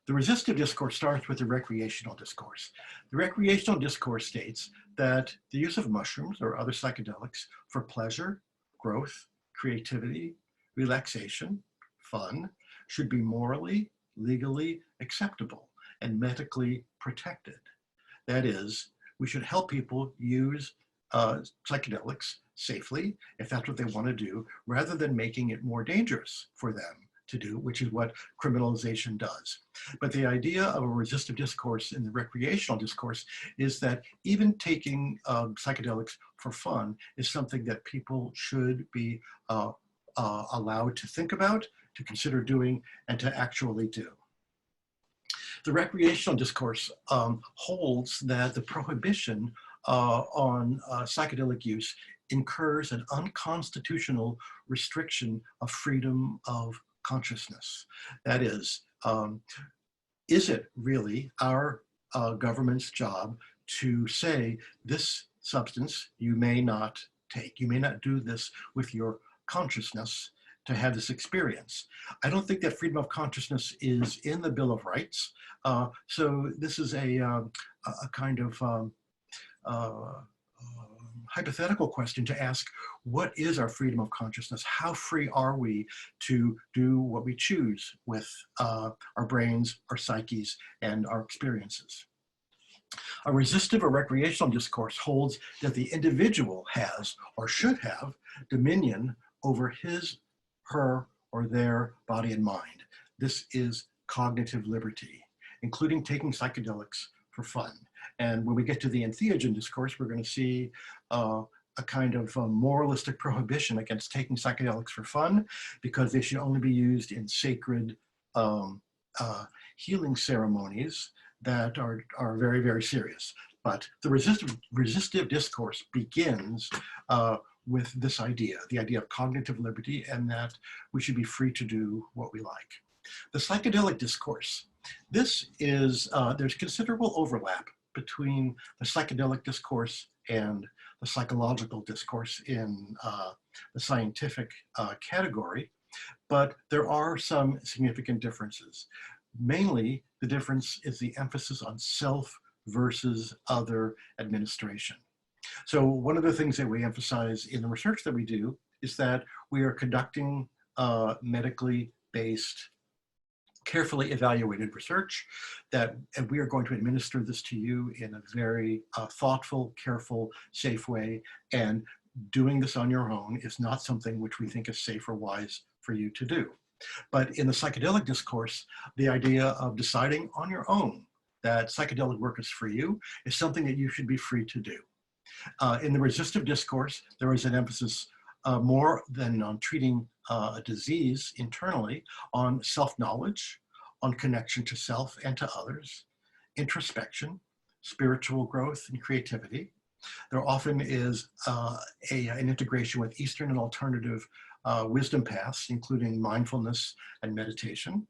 The resistive discourse starts with the recreational discourse. The recreational discourse states that the use of mushrooms or other psychedelics for pleasure, growth, creativity, relaxation, fun, should be morally, legally acceptable and medically protected. That is, we should help people use psychedelics safely, if that's what they want to do, rather than making it more dangerous for them to do, which is what criminalization does. But the idea of a resistive discourse in the recreational discourse is that even taking psychedelics for fun is something that people should be allowed to think about, to consider doing, and to actually do. The recreational discourse holds that the prohibition on psychedelic use incurs an unconstitutional restriction of freedom of consciousness. That is it really our government's job to say this substance you may not take, you may not do this with your consciousness to have this experience? I don't think that freedom of consciousness is in the Bill of Rights. So this is a kind of hypothetical question to ask, what is our freedom of consciousness? How free are we to do what we choose with our brains, our psyches, and our experiences? A resistive or recreational discourse holds that the individual has or should have dominion over his, her, or their body and mind. This is cognitive liberty, including taking psychedelics for fun. And when we get to the entheogen discourse, we're going to see a kind of moralistic prohibition against taking psychedelics for fun, because they should only be used in sacred healing ceremonies that are very, very serious. But the resistive discourse begins with this idea, the idea of cognitive liberty, and that we should be free to do what we like. The psychedelic discourse. This is, there's considerable overlap between the psychedelic discourse and the psychological discourse in the scientific category, but there are some significant differences. Mainly, the difference is the emphasis on self versus other administration. So one of the things that we emphasize in the research that we do is that we are conducting medically based, carefully evaluated research, and we are going to administer this to you in a very thoughtful, careful, safe way. And doing this on your own is not something which we think is safe or wise for you to do. But in the psychedelic discourse, the idea of deciding on your own that psychedelic work is for you is something that you should be free to do. In the resistive discourse, there is an emphasis more than on treating a disease internally on self-knowledge, on connection to self and to others, introspection, spiritual growth, and creativity. There often is an integration with Eastern and alternative wisdom paths, including mindfulness and meditation.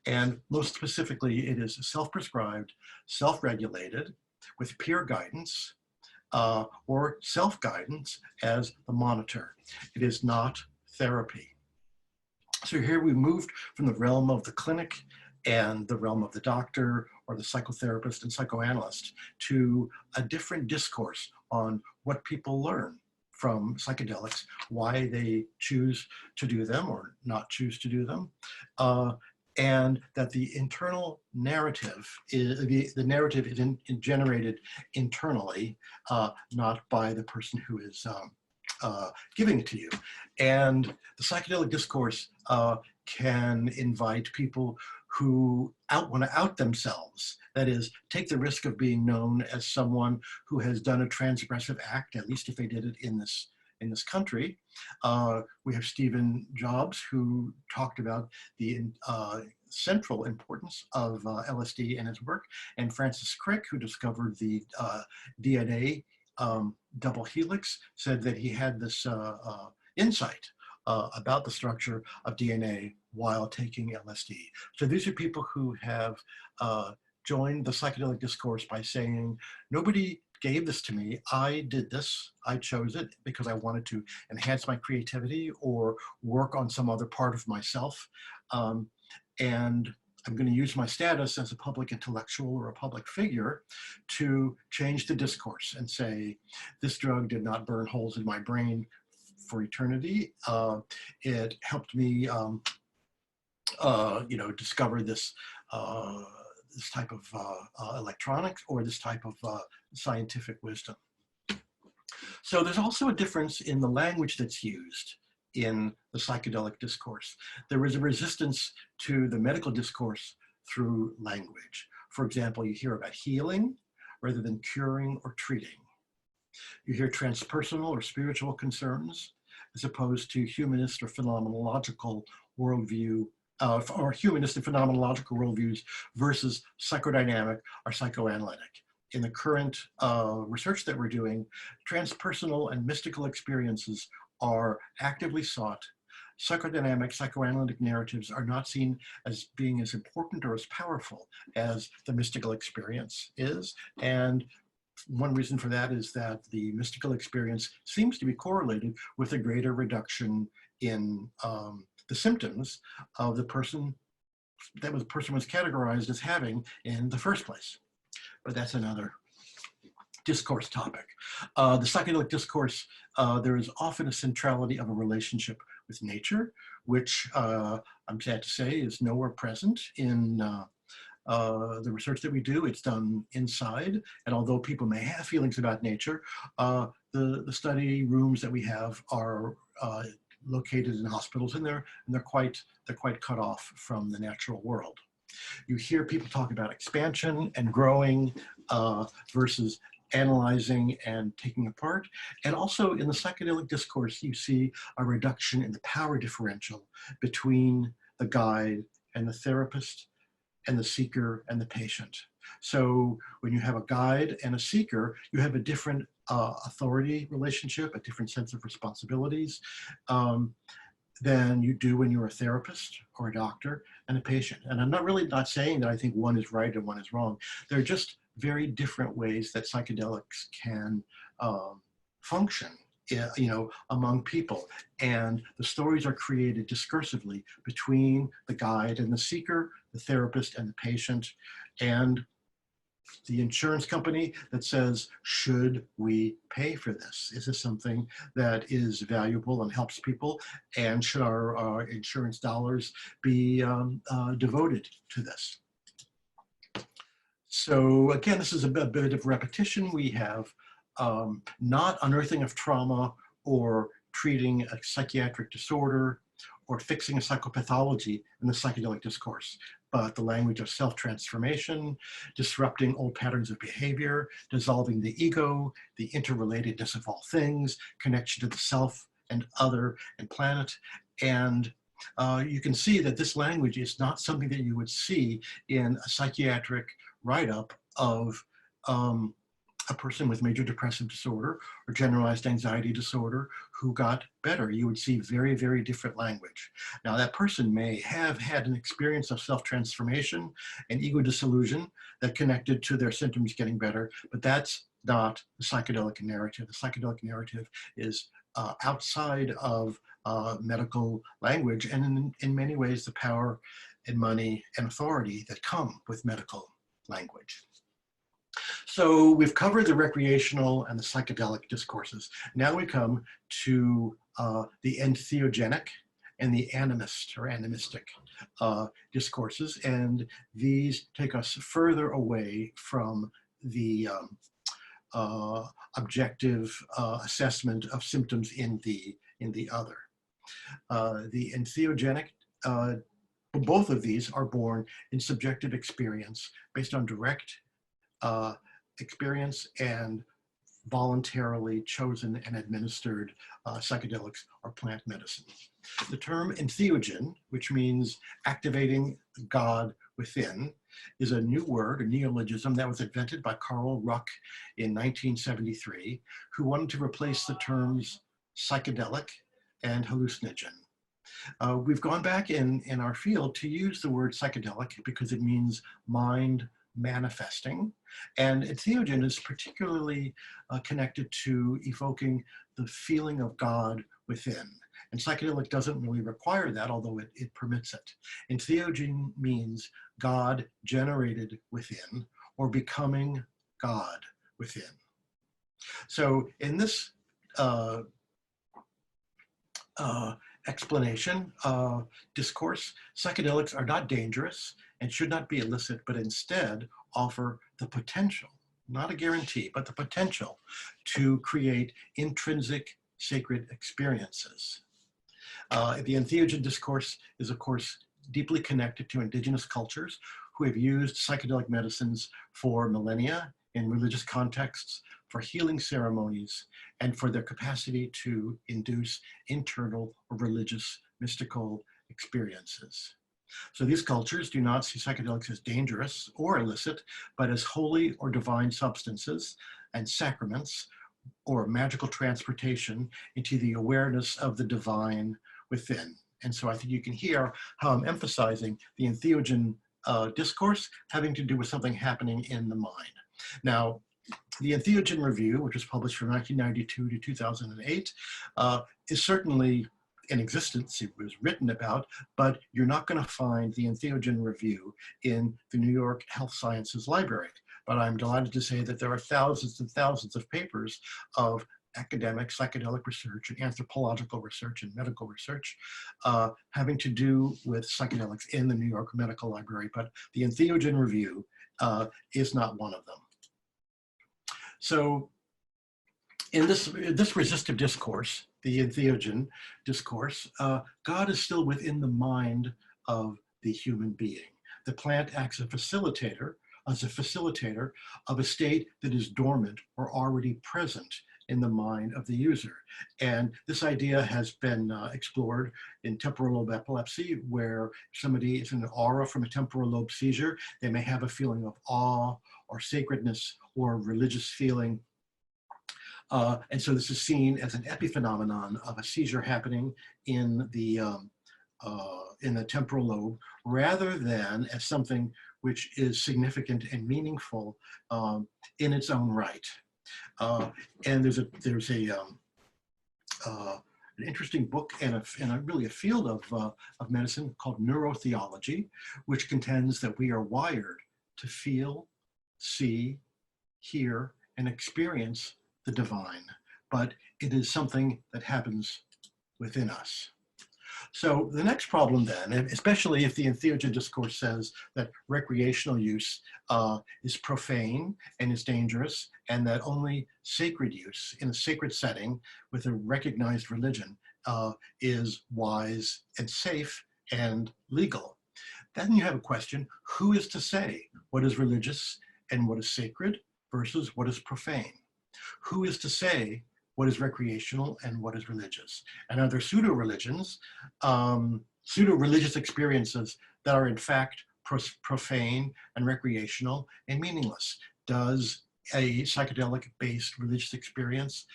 And most specifically, it is self-prescribed, self-regulated, with peer guidance, or self-guidance as the monitor. It is not therapy. So here we moved from the realm of the clinic and the realm of the doctor or the psychotherapist and psychoanalyst to a different discourse on what people learn from psychedelics, why they choose to do them or not choose to do them, and that the internal narrative is the narrative is generated internally, not by the person who is giving it to you. And the psychedelic discourse can invite people who want to out themselves, that is, take the risk of being known as someone who has done a transgressive act, at least if they did it in this country. We have Stephen Jobs, who talked about the central importance of LSD in his work, and Francis Crick, who discovered the DNA double helix, said that he had this insight about the structure of DNA while taking LSD. So these are people who have joined the psychedelic discourse by saying, nobody gave this to me, I did this, I chose it because I wanted to enhance my creativity or work on some other part of myself. And I'm going to use my status as a public intellectual or a public figure to change the discourse and say, this drug did not burn holes in my brain for eternity. It helped me, discover this this type of electronics or this type of scientific wisdom. So there's also a difference in the language that's used in the psychedelic discourse. There is a resistance to the medical discourse through language. For example, you hear about healing rather than curing or treating. You hear transpersonal or spiritual concerns as opposed to humanist or phenomenological worldview, or humanist and phenomenological worldviews versus psychodynamic or psychoanalytic. In the current research that we're doing, transpersonal and mystical experiences are actively sought. Psychodynamic, psychoanalytic narratives are not seen as being as important or as powerful as the mystical experience is. And one reason for that is that the mystical experience seems to be correlated with a greater reduction in the symptoms of the person that the person was categorized as having in the first place. But that's another discourse topic. The psychedelic discourse, there is often a centrality of a relationship with nature, which I'm sad to say is nowhere present in the research that we do. It's done inside, and although people may have feelings about nature, the study rooms that we have are located in hospitals, and they're quite cut off from the natural world. You hear people talk about expansion and growing versus analyzing and taking apart. And also in the psychedelic discourse, you see a reduction in the power differential between the guide and the therapist and the seeker and the patient. So when you have a guide and a seeker, you have a different authority relationship, a different sense of responsibilities than you do when you're a therapist or a doctor and a patient. And I'm not saying that I think one is right and one is wrong. They're just very different ways that psychedelics can function, among people. And the stories are created discursively between the guide and the seeker, the therapist and the patient, and the insurance company that says, should we pay for this? Is this something that is valuable and helps people? And should our insurance dollars be devoted to this? So again, this is a bit of repetition. We have not unearthing of trauma or treating a psychiatric disorder or fixing a psychopathology in the psychedelic discourse, but the language of self-transformation, disrupting old patterns of behavior, dissolving the ego, the interrelatedness of all things, connection to the self and other and planet, And you can see that this language is not something that you would see in a psychiatric write-up of a person with major depressive disorder or generalized anxiety disorder who got better. You would see very, very different language. Now, that person may have had an experience of self-transformation and ego dissolution that connected to their symptoms getting better, but that's not the psychedelic narrative. The psychedelic narrative is outside of medical language, and in many ways, the power and money and authority that come with medical language. So we've covered the recreational and the psychedelic discourses. Now we come to the entheogenic and the animist or animistic discourses, and these take us further away from the objective assessment of symptoms in the other. The entheogenic, both of these are born in subjective experience based on direct experience and voluntarily chosen and administered psychedelics or plant medicine. The term entheogen, which means activating God within, is a new word, a neologism that was invented by Carl Ruck in 1973, who wanted to replace the terms psychedelic and hallucinogen. We've gone back in our field to use the word psychedelic because it means mind manifesting, and entheogen is particularly connected to evoking the feeling of God within. And psychedelic doesn't really require that, although it permits it. Entheogen means God generated within, or becoming God within. So in this explanation, discourse, psychedelics are not dangerous and should not be illicit, but instead offer the potential, not a guarantee, but the potential to create intrinsic sacred experiences. The entheogen discourse is, of course, deeply connected to indigenous cultures who have used psychedelic medicines for millennia in religious contexts, for healing ceremonies, and for their capacity to induce internal or religious mystical experiences. So these cultures do not see psychedelics as dangerous or illicit, but as holy or divine substances and sacraments or magical transportation into the awareness of the divine within. And so I think you can hear how I'm emphasizing the entheogen discourse having to do with something happening in the mind. Now, the Entheogen Review, which was published from 1992 to 2008, is certainly in existence. It was written about, but you're not going to find the Entheogen Review in the New York Health Sciences Library. But I'm delighted to say that there are thousands and thousands of papers of academic psychedelic research and anthropological research and medical research having to do with psychedelics in the New York Medical Library. But the Entheogen Review is not one of them. So in this resistive discourse, the entheogen discourse, God is still within the mind of the human being. The plant acts as a facilitator of a state that is dormant or already present in the mind of the user. And this idea has been explored in temporal lobe epilepsy, where somebody is in an aura from a temporal lobe seizure, they may have a feeling of awe or sacredness or religious feeling. And so this is seen as an epiphenomenon of a seizure happening in the temporal lobe, rather than as something which is significant and meaningful in its own right. And there's an interesting book and really a field of medicine called neurotheology, which contends that we are wired to feel, see, hear, and experience the divine, but it is something that happens within us. So the next problem then, especially if the entheogen discourse says that recreational use is profane and is dangerous, and that only sacred use in a sacred setting with a recognized religion is wise and safe and legal. Then you have a question, who is to say what is religious and what is sacred versus what is profane? Who is to say what is recreational and what is religious. And are there pseudo-religions, pseudo-religious experiences that are in fact profane and recreational and meaningless? Does a psychedelic-based religious experience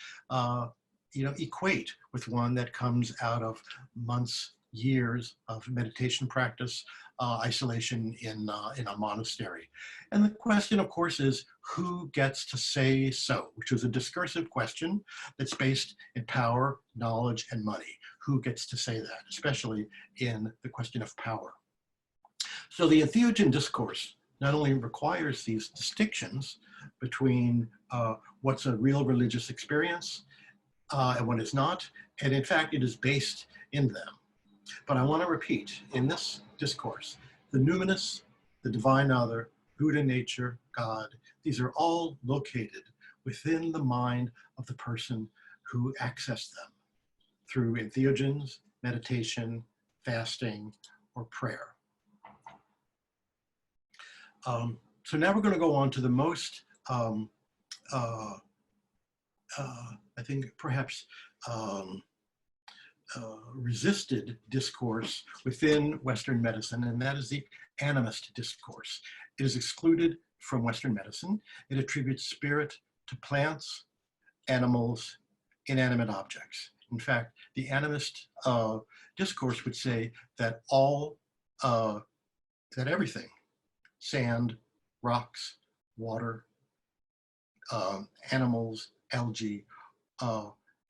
equate with one that comes out of months, years of meditation practice, isolation in a monastery? And the question, of course, is who gets to say so, which is a discursive question that's based in power, knowledge, and money. Who gets to say that, especially in the question of power? So the Entheogen discourse not only requires these distinctions between what's a real religious experience and what is not, and in fact, it is based in them. But I want to repeat, in this discourse, the numinous, the divine other, Buddha nature, God, these are all located within the mind of the person who accessed them through entheogens, meditation, fasting, or prayer. So now we're going to go on to the most, I think perhaps resisted discourse within Western medicine, and that is the animist discourse. It is excluded from Western medicine. It attributes spirit to plants, animals, inanimate objects. In fact, the animist discourse would say that that everything, sand, rocks, water, animals, algae,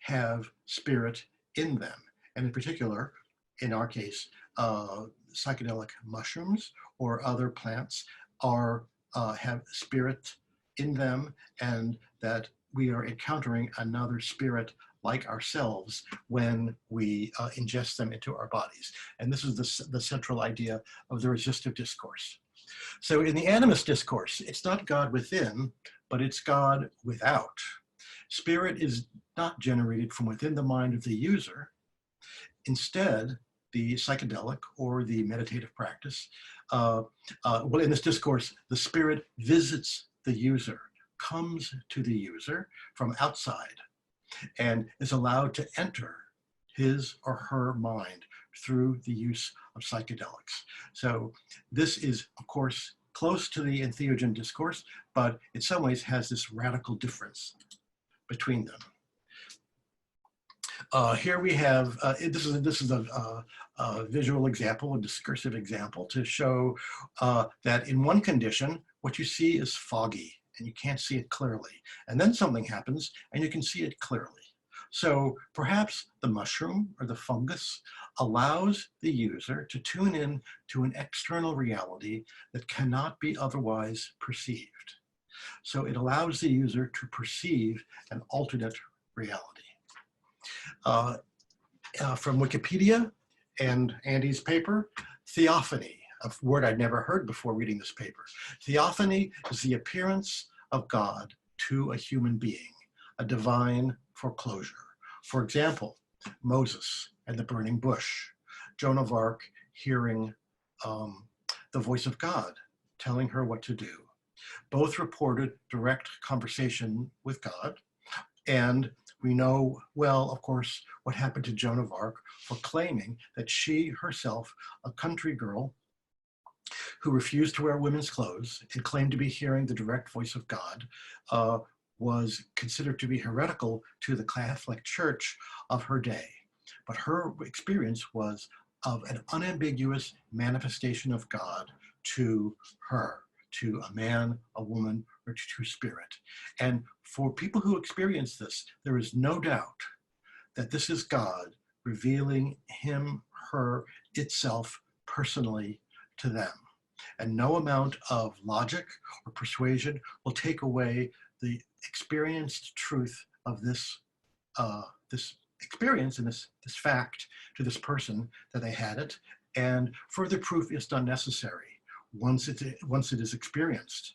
have spirit in them. And in particular, in our case, psychedelic mushrooms or other plants have spirit in them, and that we are encountering another spirit like ourselves when we ingest them into our bodies. And this is the central idea of the resistive discourse. So in the animist discourse, it's not God within, but it's God without. Spirit is not generated from within the mind of the user. Instead, the psychedelic or the meditative practice, well, in this discourse, the spirit visits the user, comes to the user from outside, and is allowed to enter his or her mind through the use of psychedelics. So this is, of course, close to the entheogen discourse, but in some ways has this radical difference between them. Here we have, this is a visual example, a discursive example to show that in one condition, what you see is foggy and you can't see it clearly. And then something happens and you can see it clearly. So perhaps the mushroom or the fungus allows the user to tune in to an external reality that cannot be otherwise perceived. So it allows the user to perceive an alternate reality. From Wikipedia and Andy's paper, theophany, a word I'd never heard before reading this paper. Theophany is the appearance of God to a human being, a divine foreclosure. For example, Moses and the burning bush, Joan of Arc hearing the voice of God telling her what to do. Both reported direct conversation with God, and we know well, of course, what happened to Joan of Arc for claiming that she herself, a country girl who refused to wear women's clothes and claimed to be hearing the direct voice of God, was considered to be heretical to the Catholic Church of her day. But her experience was of an unambiguous manifestation of God to her, to a man, a woman, or to spirit. And for people who experience this, there is no doubt that this is God revealing him, her, itself personally to them. And no amount of logic or persuasion will take away the experienced truth of this, this experience and this fact to this person that they had it. And further proof is unnecessary once it is experienced.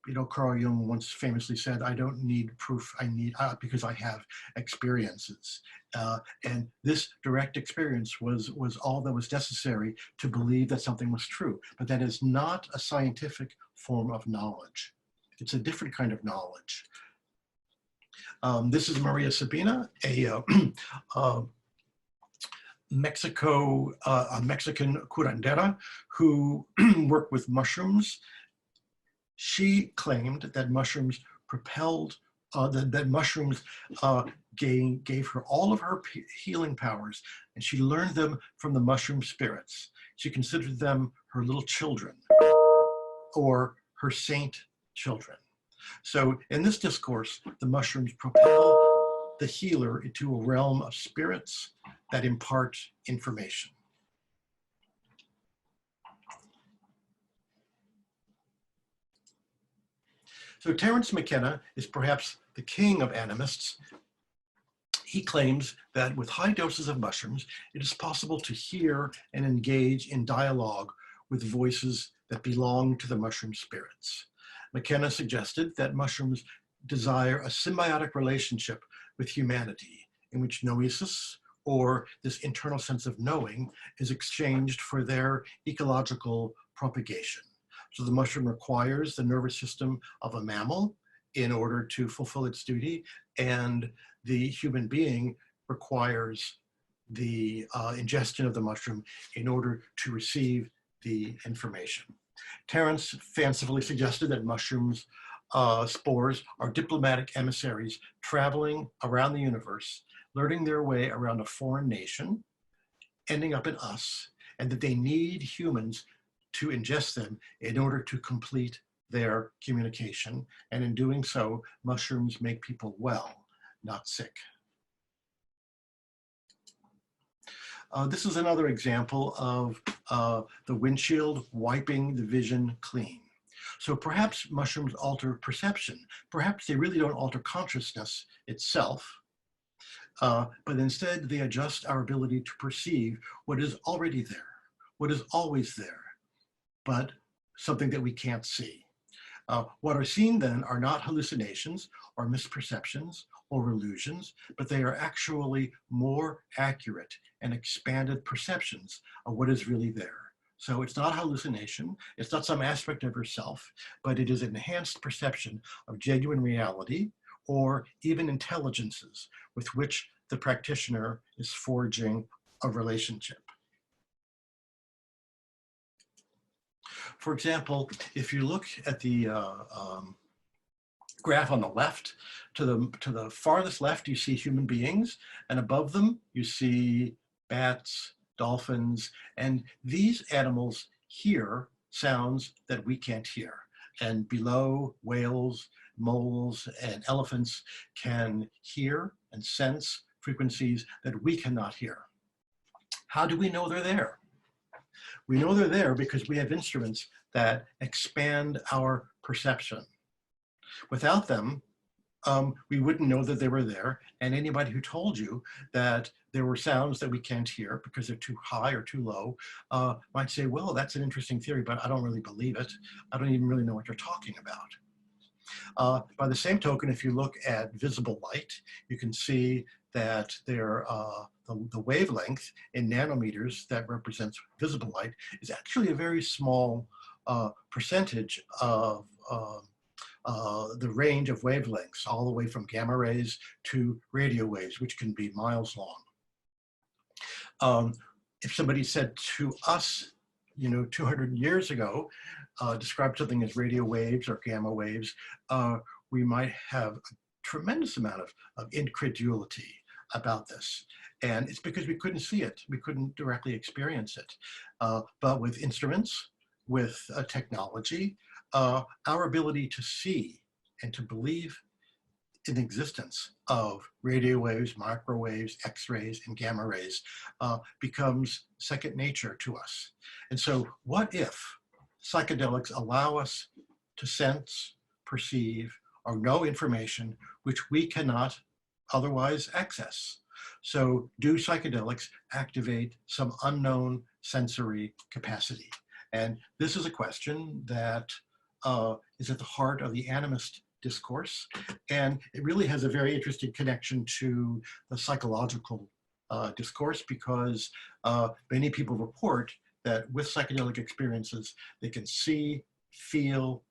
You know, Carl Jung once famously said, "I don't need proof, I need because I have experiences." And this direct experience was all that was necessary to believe that something was true. But that is not a scientific form of knowledge. It's a different kind of knowledge. This is Maria Sabina, a Mexican curandera who worked with mushrooms. She claimed that mushrooms propelled, that mushrooms gave her all of her healing powers, and she learned them from the mushroom spirits. She considered them her little children or her saint children. So in this discourse, the mushrooms propel the healer into a realm of spirits that impart information. So Terence McKenna is perhaps the king of animists. He claims that with high doses of mushrooms, it is possible to hear and engage in dialogue with voices that belong to the mushroom spirits. McKenna suggested that mushrooms desire a symbiotic relationship with humanity, in which noesis, or this internal sense of knowing, is exchanged for their ecological propagation. So the mushroom requires the nervous system of a mammal in order to fulfill its duty, and the human being requires the ingestion of the mushroom in order to receive the information. Terence fancifully suggested that mushrooms spores are diplomatic emissaries traveling around the universe, learning their way around a foreign nation, ending up in us, and that they need humans to ingest them in order to complete their communication. And in doing so, mushrooms make people well, not sick. This is another example of the windshield wiping the vision clean. So perhaps mushrooms alter perception. Perhaps they really don't alter consciousness itself, but instead they adjust our ability to perceive what is already there, what is always there, but something that we can't see. What are seen then are not hallucinations or misperceptions or illusions, but they are actually more accurate and expanded perceptions of what is really there. So it's not hallucination, it's not some aspect of yourself, but it is enhanced perception of genuine reality or even intelligences with which the practitioner is forging a relationship. For example, if you look at the graph on the left, to the farthest left, you see human beings, and above them, you see bats, dolphins, and these animals hear sounds that we can't hear. And below, whales, moles, and elephants can hear and sense frequencies that we cannot hear. How do we know they're there? We know they're there because we have instruments that expand our perception. Without them, we wouldn't know that they were there, and anybody who told you that there were sounds that we can't hear because they're too high or too low might say, well, that's an interesting theory, but I don't really believe it. I don't even really know what you're talking about. By the same token, if you look at visible light, you can see that the wavelength in nanometers that represents visible light is actually a very small percentage of the range of wavelengths, all the way from gamma rays to radio waves, which can be miles long. If somebody said to us, 200 years ago, described something as radio waves or gamma waves, we might have a tremendous amount of incredulity about this. And it's because we couldn't see it. We couldn't directly experience it. But with instruments, with technology, our ability to see and to believe in the existence of radio waves, microwaves, X-rays, and gamma rays becomes second nature to us. And so what if psychedelics allow us to sense, perceive, or know information which we cannot otherwise access? So do psychedelics activate some unknown sensory capacity? And this is a question that is at the heart of the animist discourse. And it really has a very interesting connection to the psychological discourse, because many people report that with psychedelic experiences, they can see, feel,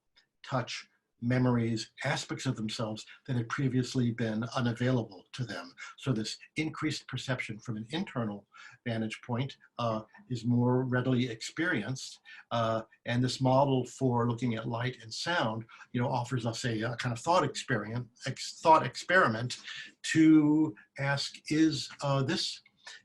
touch, memories, aspects of themselves that had previously been unavailable to them. So this increased perception from an internal vantage point is more readily experienced. And this model for looking at light and sound, offers us a kind of thought experiment to ask, is this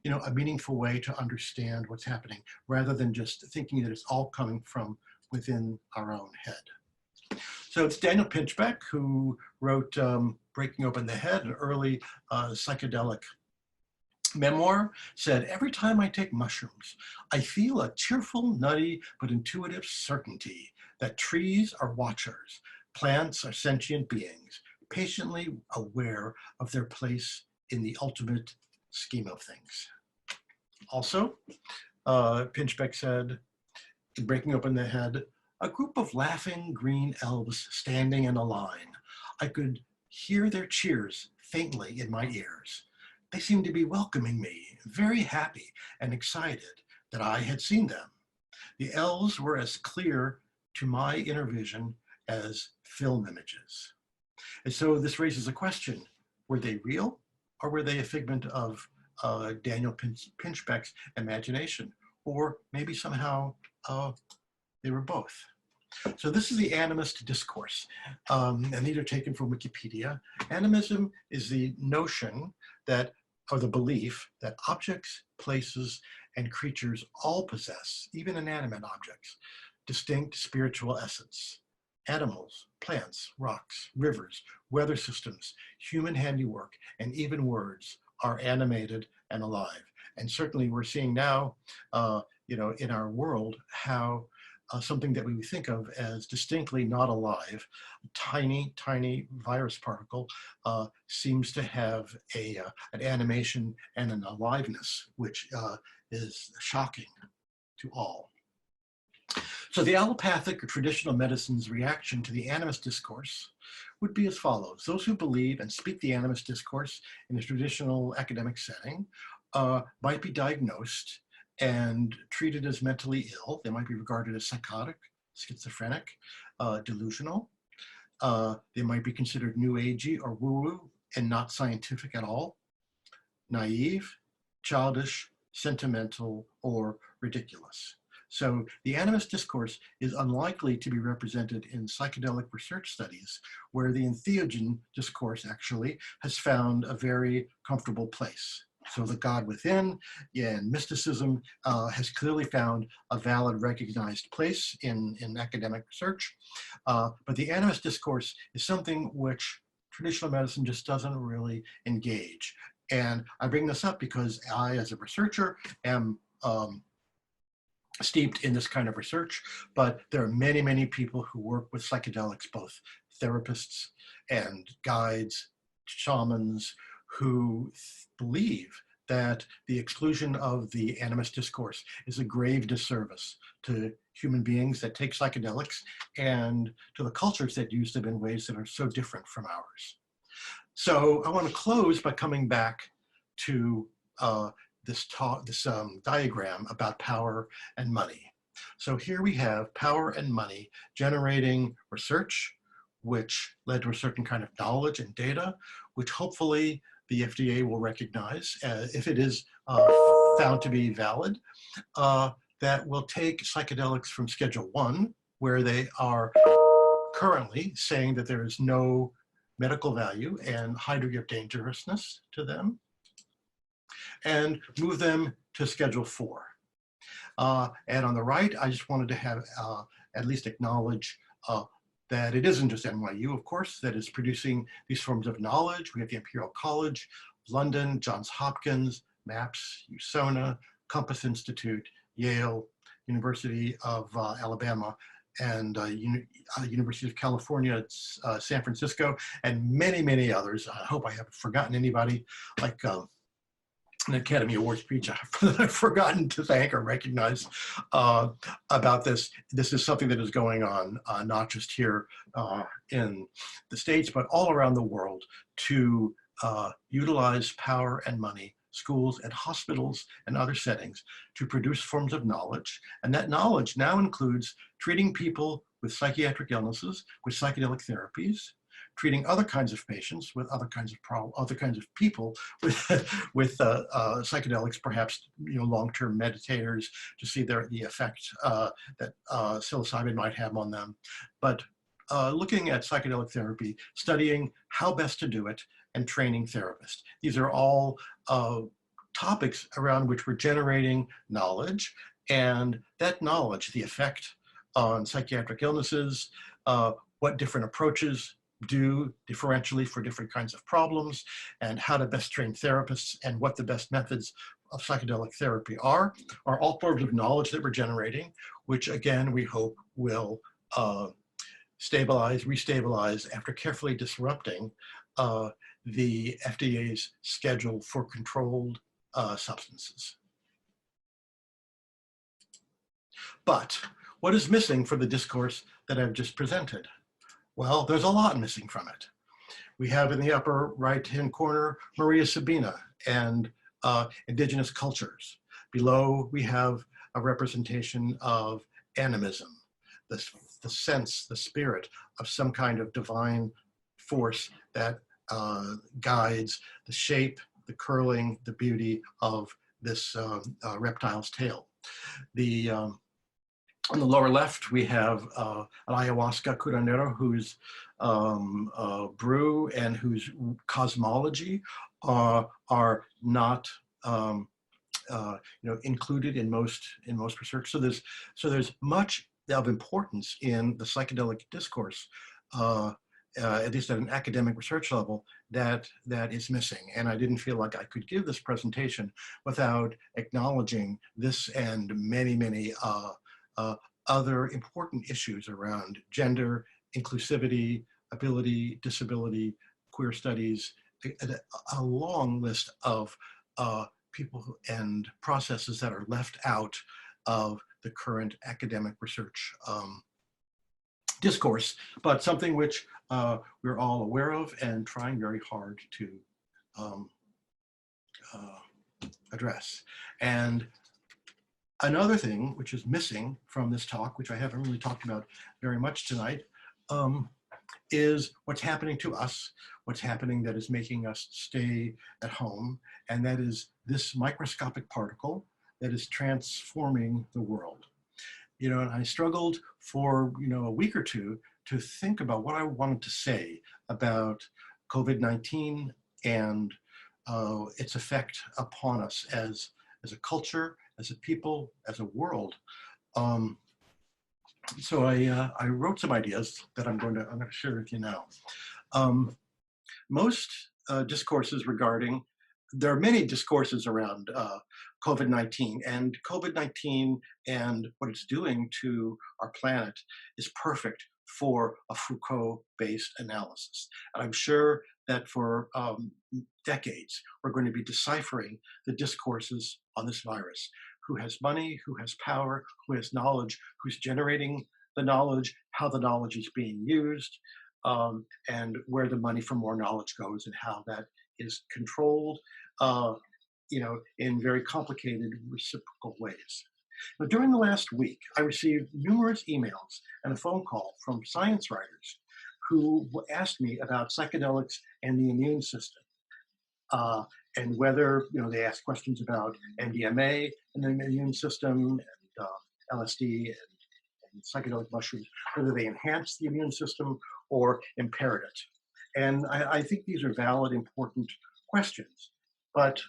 a meaningful way to understand what's happening, rather than just thinking that it's all coming from within our own head. So it's Daniel Pinchbeck who wrote Breaking Open the Head, an early psychedelic memoir, said, "Every time I take mushrooms, I feel a cheerful, nutty, but intuitive certainty that trees are watchers, plants are sentient beings, patiently aware of their place in the ultimate scheme of things." Also, Pinchbeck said, in Breaking Open the Head, "A group of laughing green elves standing in a line. I could hear their cheers faintly in my ears. They seemed to be welcoming me, very happy and excited that I had seen them. The elves were as clear to my inner vision as film images." And so this raises a question: were they real, or were they a figment of Daniel Pinchbeck's imagination? Or maybe somehow they were both. So this is the animist discourse, and these are taken from Wikipedia. Animism is the notion that, or the belief that objects, places, and creatures all possess, even inanimate objects, distinct spiritual essence. Animals, plants, rocks, rivers, weather systems, human handiwork, and even words are animated and alive. And certainly we're seeing now, in our world, how something that we think of as distinctly not alive, a tiny, tiny virus particle, seems to have an animation and an aliveness, which is shocking to all. So the allopathic or traditional medicine's reaction to the animist discourse would be as follows. Those who believe and speak the animist discourse in a traditional academic setting might be diagnosed and treated as mentally ill. They might be regarded as psychotic, schizophrenic, delusional. They might be considered new agey or woo-woo and not scientific at all, naive, childish, sentimental, or ridiculous. So the animist discourse is unlikely to be represented in psychedelic research studies, where the entheogen discourse actually has found a very comfortable place. So the God within and mysticism has clearly found a valid, recognized place in academic research. But the animist discourse is something which traditional medicine just doesn't really engage. And I bring this up because I, as a researcher, am steeped in this kind of research, but there are many, many people who work with psychedelics, both therapists and guides, shamans, who believe that the exclusion of the animist discourse is a grave disservice to human beings that take psychedelics and to the cultures that use them in ways that are so different from ours. So I want to close by coming back to this diagram about power and money. So here we have power and money generating research, which led to a certain kind of knowledge and data, which hopefully the FDA will recognize, if it is found to be valid, that will take psychedelics from Schedule 1, where they are currently saying that there is no medical value and high degree of dangerousness to them, and move them to Schedule 4. And on the right, I just wanted to have at least acknowledge that it isn't just NYU, of course, that is producing these forms of knowledge. We have the Imperial College, London, Johns Hopkins, MAPS, USONA, Compass Institute, Yale, University of Alabama, and University of California, San Francisco, and many, many others. I hope I haven't forgotten anybody, like an Academy Award speech I've forgotten to thank or recognize about this. This is something that is going on not just here in the States, but all around the world, to utilize power and money schools, and hospitals and other settings to produce forms of knowledge. And that knowledge now includes treating people with psychiatric illnesses, with psychedelic therapies, treating other kinds of patients with other kinds of people with psychedelics, perhaps long-term meditators to see the effect that psilocybin might have on them, but looking at psychedelic therapy, studying how best to do it, and training therapists. These are all topics around which we're generating knowledge, and that knowledge, the effect on psychiatric illnesses, what different approaches do differentially for different kinds of problems, and how to best train therapists, and what the best methods of psychedelic therapy are all forms of knowledge that we're generating, which again, we hope will restabilize after carefully disrupting the FDA's schedule for controlled substances. But what is missing from the discourse that I've just presented? Well, there's a lot missing from it. We have in the upper right-hand corner, Maria Sabina and indigenous cultures. Below, we have a representation of animism, the sense, the spirit of some kind of divine force that guides the shape, the curling, the beauty of this reptile's tail. On the lower left, we have an ayahuasca curandero whose brew and whose cosmology are not included in most research. So there's much of importance in the psychedelic discourse, at least at an academic research level, that is missing. And I didn't feel like I could give this presentation without acknowledging this and many other important issues around gender, inclusivity, ability, disability, queer studies, a long list of people and processes that are left out of the current academic research discourse, but something which we're all aware of and trying very hard to address. And another thing which is missing from this talk, which I haven't really talked about very much tonight, is what's happening to us, what's happening that is making us stay at home, and that is this microscopic particle that is transforming the world. And I struggled for a week or two to think about what I wanted to say about COVID-19 and its effect upon us as a culture, as a people, as a world. So I wrote some ideas that I'm going to share with you now. Most discourses regarding, there are many discourses around COVID-19, and COVID-19 and what it's doing to our planet is perfect for a Foucault-based analysis. And I'm sure that for decades, we're going to be deciphering the discourses on this virus. Who has money, who has power, who has knowledge, who's generating the knowledge, how the knowledge is being used, and where the money for more knowledge goes and how that is controlled, in very complicated reciprocal ways. But during the last week, I received numerous emails and a phone call from science writers who asked me about psychedelics and the immune system. And whether, they asked questions about MDMA and the immune system, and LSD and psychedelic mushrooms, whether they enhance the immune system or impaired it. And I think these are valid, important questions. But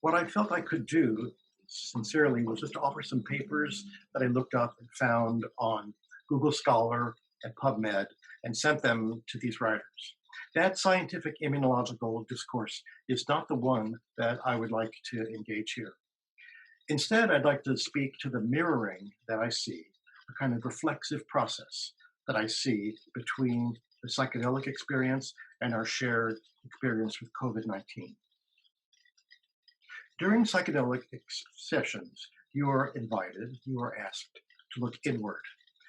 what I felt I could do, sincerely, was just to offer some papers that I looked up and found on Google Scholar and PubMed and sent them to these writers. That scientific immunological discourse is not the one that I would like to engage here. Instead, I'd like to speak to the mirroring that I see, a kind of reflexive process that I see between the psychedelic experience and our shared experience with COVID-19. During psychedelic sessions, you are invited, you are asked to look inward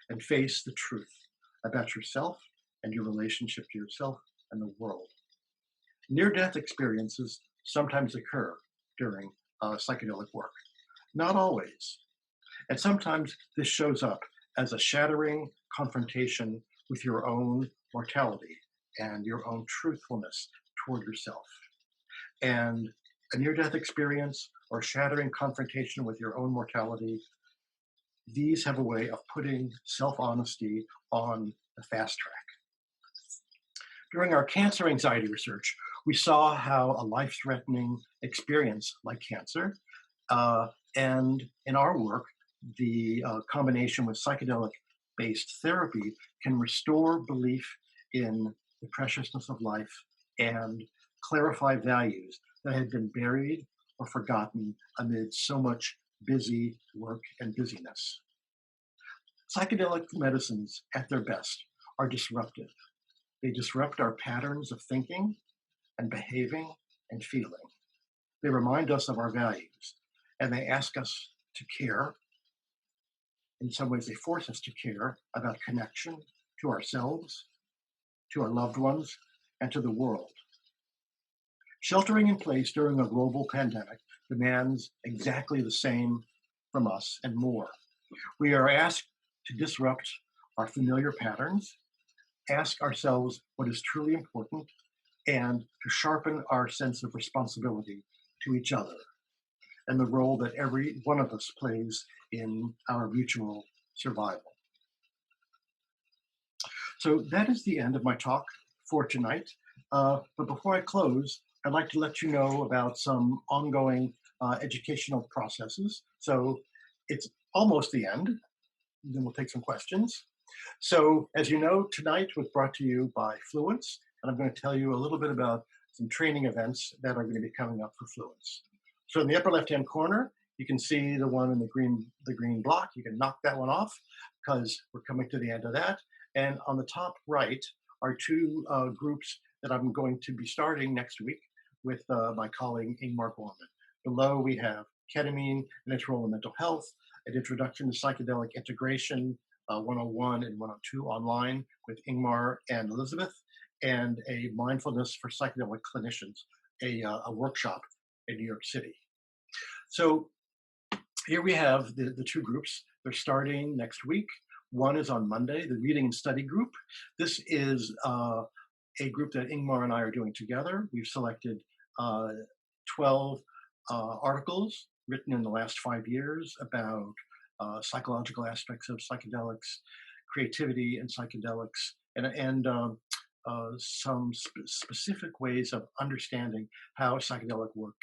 and face the truth about yourself and your relationship to yourself and the world. Near-death experiences sometimes occur, during psychedelic work. Not always. And sometimes this shows up as a shattering confrontation with your own mortality and your own truthfulness toward yourself. And a near-death experience or shattering confrontation with your own mortality, these have a way of putting self-honesty on the fast track. During our cancer anxiety research, we saw how a life-threatening experience like cancer, and in our work, the combination with psychedelic-based therapy can restore belief in the preciousness of life and clarify values that had been buried or forgotten amid so much busy work and busyness. Psychedelic medicines, at their best, are disruptive. They disrupt our patterns of thinking and behaving and feeling. They remind us of our values, and they ask us to care. In some ways, they force us to care about connection to ourselves, to our loved ones, and to the world. Sheltering in place during a global pandemic demands exactly the same from us and more. We are asked to disrupt our familiar patterns, ask ourselves what is truly important, and to sharpen our sense of responsibility to each other and the role that every one of us plays in our mutual survival. So that is the end of my talk for tonight. But before I close, I'd like to let you know about some ongoing educational processes. So it's almost the end. Then we'll take some questions. So as you know, tonight was brought to you by Fluence, and I'm going to tell you a little bit about some training events that are going to be coming up for Fluence. So in the upper left-hand corner, you can see the one in the green block. You can knock that one off because we're coming to the end of that. And on the top right are two groups that I'm going to be starting next week with my colleague Ingmar Gorman. Below we have ketamine and its role in mental health, an introduction to psychedelic integration, 101 and 102 online with Ingmar and Elizabeth, and a mindfulness for psychedelic clinicians, a workshop in New York City. So here we have the two groups. They're starting next week. One is on Monday, the reading and study group. This is a group that Ingmar and I are doing together. We've selected 12 articles written in the last 5 years about psychological aspects of psychedelics, creativity and psychedelics, and some specific ways of understanding how psychedelic work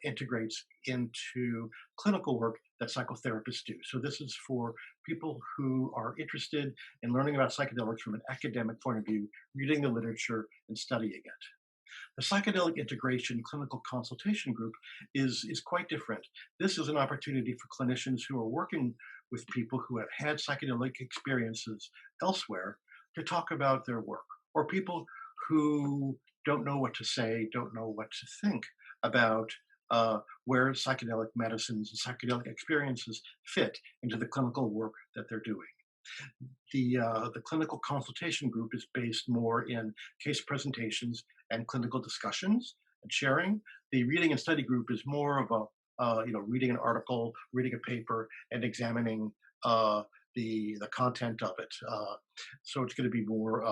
integrates into clinical work that psychotherapists do. So this is for people who are interested in learning about psychedelics from an academic point of view, reading the literature and studying it. The psychedelic integration clinical consultation group is quite different. This is an opportunity for clinicians who are working with people who have had psychedelic experiences elsewhere to talk about their work, or people who don't know what to say, don't know what to think about where psychedelic medicines and psychedelic experiences fit into the clinical work that they're doing. The clinical consultation group is based more in case presentations and clinical discussions and sharing. The reading and study group is more of a reading an article, reading a paper, and examining the content of it. So it's going to be more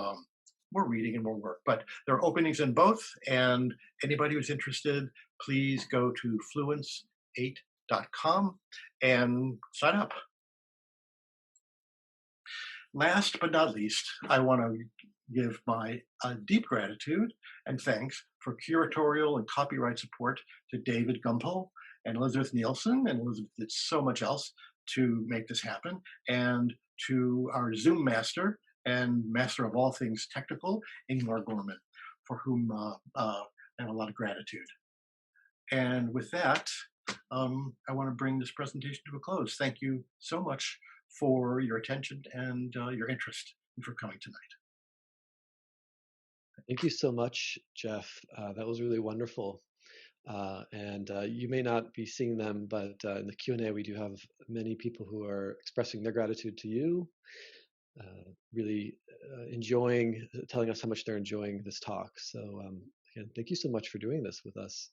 reading and more work. But there are openings in both, and anybody who's interested, please go to fluence8.com and sign up. Last but not least, I want to give my deep gratitude and thanks for curatorial and copyright support to David Gumpel and Elizabeth Nielsen, and Elizabeth did so much else to make this happen, and to our Zoom master and master of all things technical, Ingmar Gorman, for whom I have a lot of gratitude. And with that, I want to bring this presentation to a close. Thank you so much for your attention and your interest, and for coming tonight. Thank you so much, Jeff. That was really wonderful. And you may not be seeing them, but in the Q&A, we do have many people who are expressing their gratitude to you, really enjoying, telling us how much they're enjoying this talk. So again, thank you so much for doing this with us.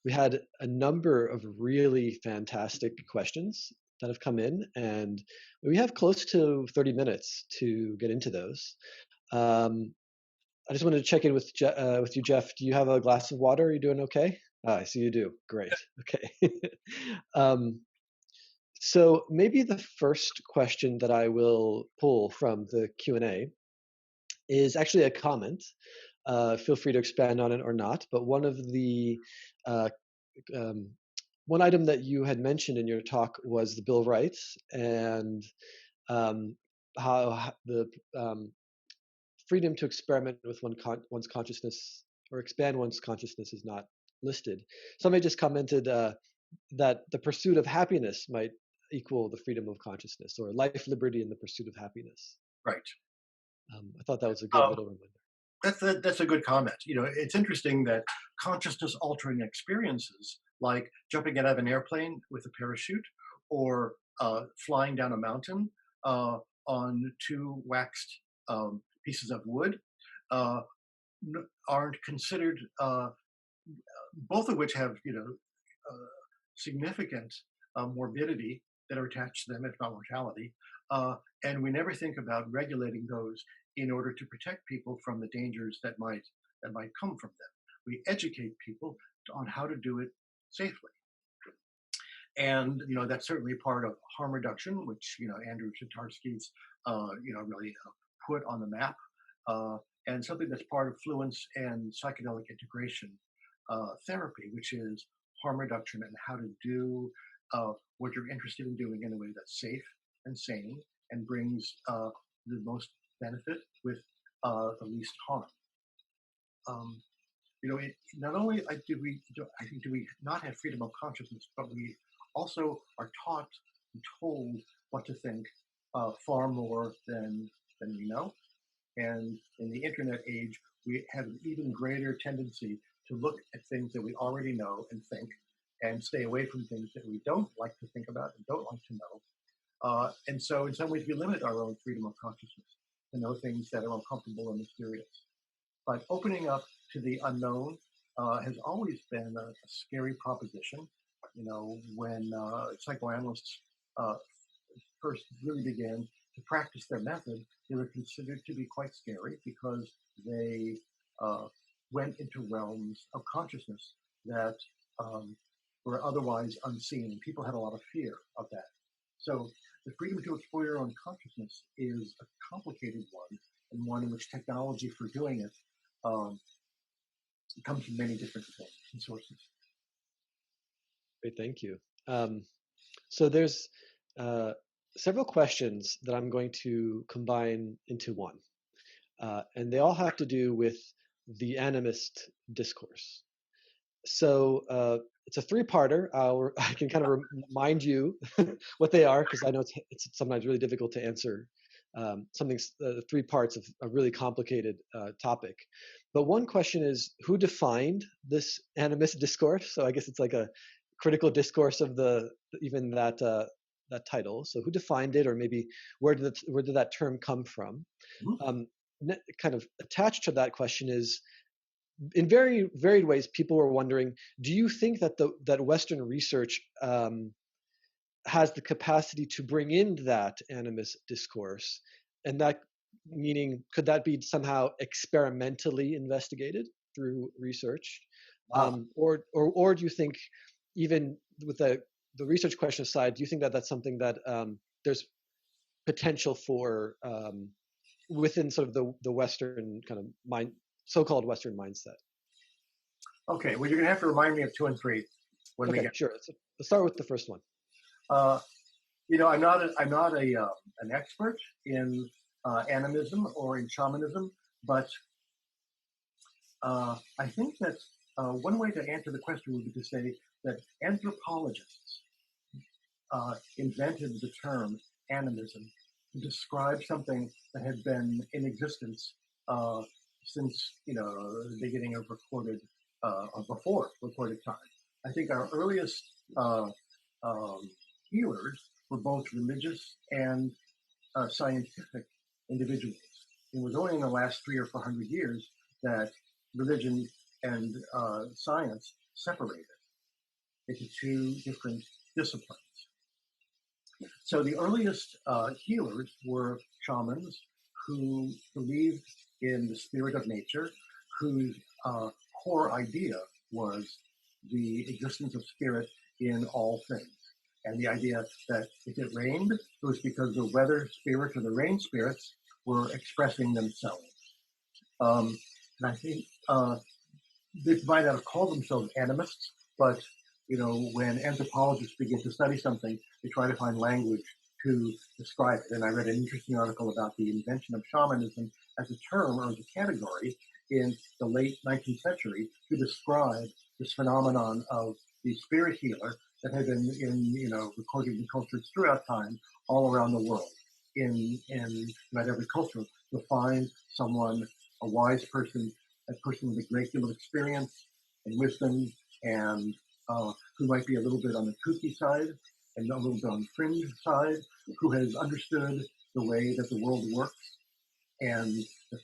We had a number of really fantastic questions that have come in, and we have close to 30 minutes to get into those. I just wanted to check in with you, Jeff. Do you have a glass of water? Are you doing okay? I see you do. Great. Okay. um, so maybe the first question that I will pull from the Q&A is actually a comment. Feel free to expand on it or not. But one of the uh, one item that you had mentioned in your talk was the Bill of Rights and how the freedom to experiment with one's consciousness or expand one's consciousness is not listed. Somebody just commented that the pursuit of happiness might equal the freedom of consciousness, or life, liberty, and the pursuit of happiness. Right. I thought that was a good little reminder. That's a good comment. It's interesting that consciousness altering experiences like jumping out of an airplane with a parachute or flying down a mountain on two waxed pieces of wood aren't considered, both of which have significant morbidity that are attached to them, if not mortality. And we never think about regulating those in order to protect people from the dangers that might come from them. We educate people on how to do it safely. And that's certainly part of harm reduction, which Andrew Shatarsky's really put on the map, and something that's part of Fluence and psychedelic integration therapy, which is harm reduction and how to do what you're interested in doing in a way that's safe and sane and brings the most benefit with the least harm. Not only do we not have freedom of consciousness, but we also are taught and told what to think far more than we know. And in the internet age, we have an even greater tendency to look at things that we already know and think, and stay away from things that we don't like to think about and don't like to know. And so in some ways, we limit our own freedom of consciousness to know things that are uncomfortable and mysterious. But opening up to the unknown has always been a scary proposition. When psychoanalysts first really began to practice their method, they were considered to be quite scary because they went into realms of consciousness that were otherwise unseen. People had a lot of fear of that. So the freedom to explore your own consciousness is a complicated one, and one in which technology for doing it comes from many different things and sources. Great, thank you. So there's several questions that I'm going to combine into one, and they all have to do with the animist discourse. So it's a three-parter. I can kind of remind you what they are, because I know it's sometimes really difficult to answer something, 3 parts of a really complicated topic. But one question is, who defined this animist discourse? So I guess it's like a critical discourse of even that title. So who defined it, or maybe where did that term come from? Mm-hmm. Kind of attached to that question is, in very varied ways, people were wondering, do you think that that Western research has the capacity to bring in that animist discourse? And that meaning, could that be somehow experimentally investigated through research? Wow. Or do you think, even with the research question aside, do you think that that's something that there's potential for within sort of the Western kind of so-called Western mindset? Okay, well, you're gonna have to remind me of 2 and 3 when we get. Sure. Let's start with the first one. I'm not an expert in animism or in shamanism, but I think that one way to answer the question would be to say that anthropologists invented the term animism to describe something that had been in existence since the beginning of recorded or before recorded time. I think our earliest healers were both religious and scientific individuals. It was only in the last 300 or 400 years that religion and science separated. into two different disciplines. So the earliest healers were shamans who believed in the spirit of nature, whose core idea was the existence of spirit in all things. And the idea that if it rained, it was because the weather spirits or the rain spirits were expressing themselves. And I think they might not have called themselves animists, but when anthropologists begin to study something, they try to find language to describe it. And I read an interesting article about the invention of shamanism as a term or as a category in the late 19th century to describe this phenomenon of the spirit healer that had been recorded in cultures throughout time all around the world. In about every culture, you'll find someone, a wise person, a person with a great deal of experience and wisdom, and who might be a little bit on the kooky side and a little bit on the fringe side, who has understood the way that the world works and the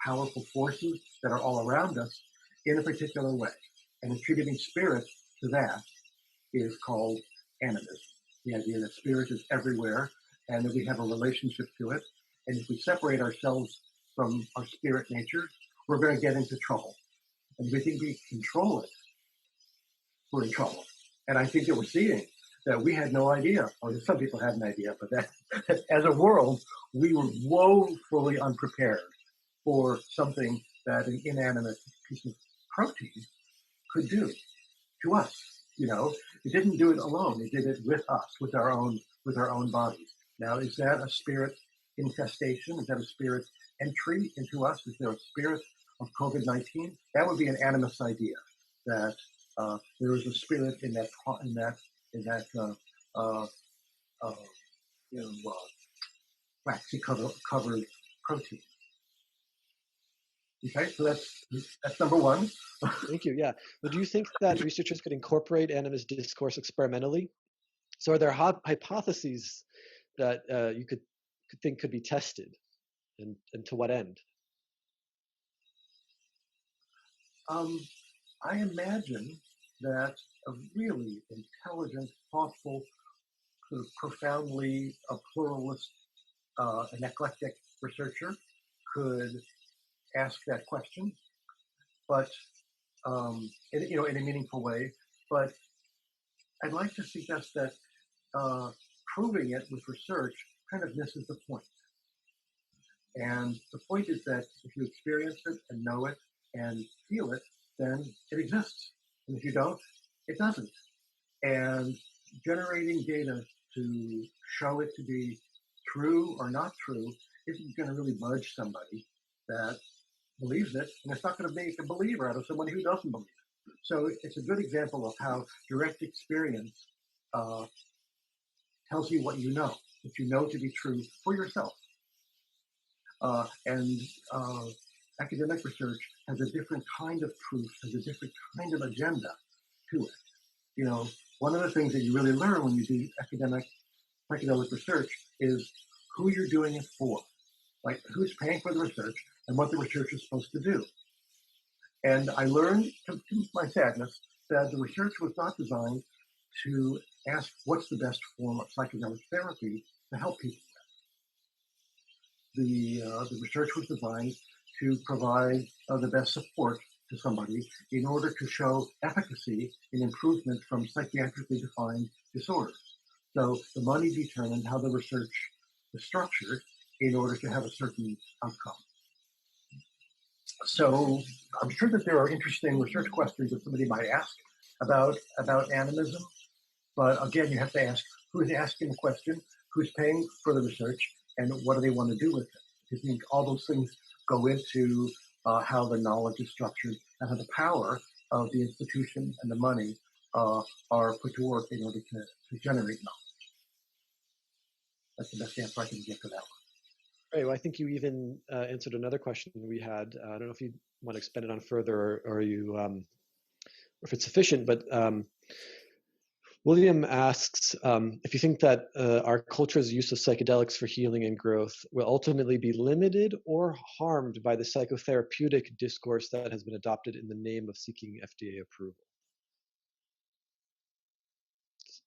powerful forces that are all around us in a particular way. And attributing spirit to that is called animism. The idea that spirit is everywhere and that we have a relationship to it. And if we separate ourselves from our spirit nature, we're going to get into trouble. And if we think we control it, we're in trouble. And I think that we're seeing that we had no idea, or some people had an idea, but that as a world, we were woefully unprepared for something that an inanimate piece of protein could do to us. It didn't do it alone. It did it with us, with our own bodies. Now, is that a spirit infestation? Is that a spirit entry into us? Is there a spirit of COVID-19? That would be an animist idea, that there is a spirit in that waxy covered protein. Okay, so that's number one. Thank you. Yeah. But do you think that researchers could incorporate animist discourse experimentally? So are there hypotheses that you could think could be tested, and to what end? I imagine that a really intelligent, thoughtful, sort of profoundly pluralist and eclectic researcher could ask that question, but in a meaningful way. But I'd like to suggest that proving it with research kind of misses the point. And the point is that if you experience it and know it and feel it, then it exists. And if you don't, it doesn't. And generating data to show it to be true or not true isn't going to really budge somebody that believes it, and it's not going to make a believer out of someone who doesn't believe it. So it's a good example of how direct experience tells you what you know to be true for yourself. And academic research has a different kind of proof, has a different kind of agenda to it. One of the things that you really learn when you do academic psychedelic research is who you're doing it for, like who's paying for the research and what the research is supposed to do. And I learned, to my sadness, that the research was not designed to ask what's the best form of psychedelic therapy to help people with. The research was designed to provide the best support to somebody in order to show efficacy in improvement from psychiatrically defined disorders. So the money determined how the research is structured in order to have a certain outcome. So I'm sure that there are interesting research questions that somebody might ask about animism, but again, you have to ask who's asking the question, who's paying for the research, and what do they want to do with it. I think all those things go into how the knowledge is structured and how the power of the institution and the money are put to work in order to generate knowledge. That's the best answer I can give to that one. Right. Well, I think you even answered another question we had. I don't know if you want to expand it on further, or you, or if it's sufficient. But William asks if you think that our culture's use of psychedelics for healing and growth will ultimately be limited or harmed by the psychotherapeutic discourse that has been adopted in the name of seeking FDA approval.